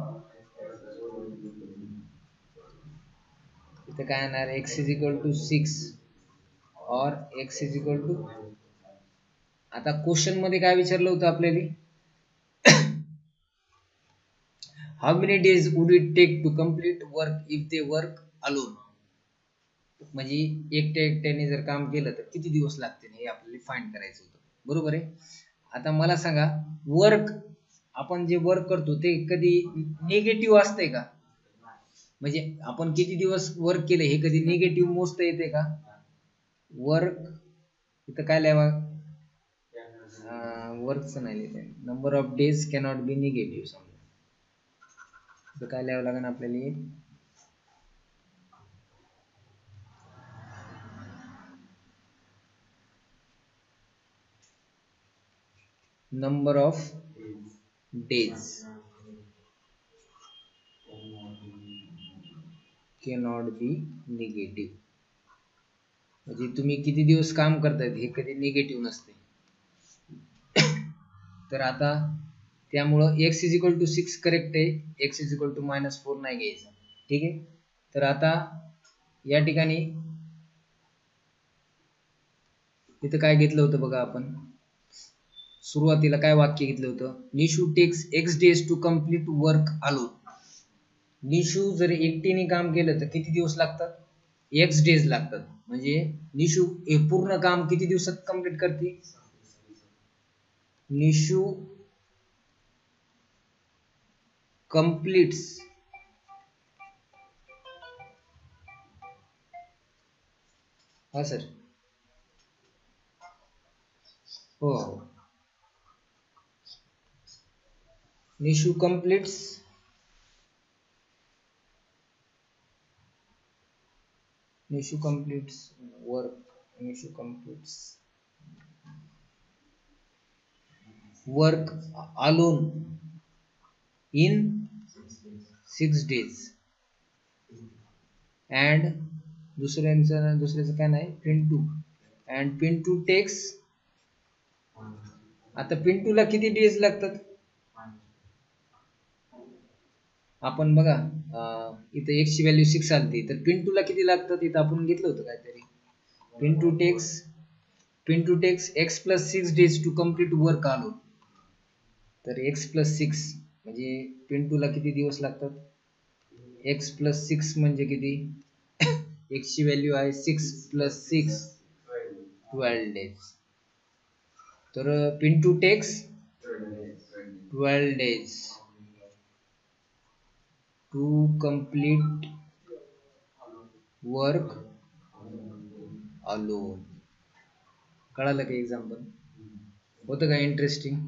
इथं काय येणार? x इज इक्वल टू 6 और x इज इक्वल टू. आता क्वेश्चन मध्ये काय विचारलं होतं आपल्याला? How many days would it take to complete work if they work alone? म्हणजे एकट्याने जर काम केलं तर किती दिवस लागतील हे आपल्याला फाइंड करायचं होतं. बरोबर आहे. आता मला सांगा वर्क, आपण जे वर्क करतो ते कधी निगेटिव्ह असते का? म्हणजे आपण किती दिवस वर्क केले हे कधी निगेटिव्ह मोजता येते का? वर्क इथं काय लिहावा? वर्कचं नाही लिहिता. Number of days cannot be negative. समजा इथं काय लिहावं लागेल आपल्याला? Number of days cannot be negative. म्हणजे तुम्ही किती दिवस काम करतायत हे कधी निगेटिव्ह नसते. तर आता त्यामुळं x is equal to 6 correct आहे, x इज इक्वल टू -4 नाही घ्यायचं. ठीक आहे. तर आता या ठिकाणी इथं काय घेतलं होतं बघा आपण? सुरुवातीला काय वाक्य घेतलं होतं? Nishu takes x days to complete work alone. Nishu जर एकटीने काम केलं तर किती दिवस लागतात? x डेज लागतात. म्हणजे निशू हे पूर्ण काम किती दिवसात कंप्लीट करते? निशू completes हा सर हो Nishu completes work. Nishu completes work alone in 6 days and दुसऱ्याचं काय नाही? Pintu and Pintu takes. आता पिंटूला किती डेज लागतात? आपण बघा इथं x ची व्हॅल्यू 6 आलती तर पिंटूला किती लागतात? इथं आपण घेतलं होतं काहीतरी. Pintu takes x + 6 days to complete work alone. तर x + 6 म्हणजे पिंटूला किती दिवस लागतात? x + 6 म्हणजे किती? x ची व्हॅल्यू आहे 6 + 6 12 days. तर पिंटू टेक्स 12 days टू complete work alone. कळालं का एक्झाम्पल? होतं का इंटरेस्टिंग?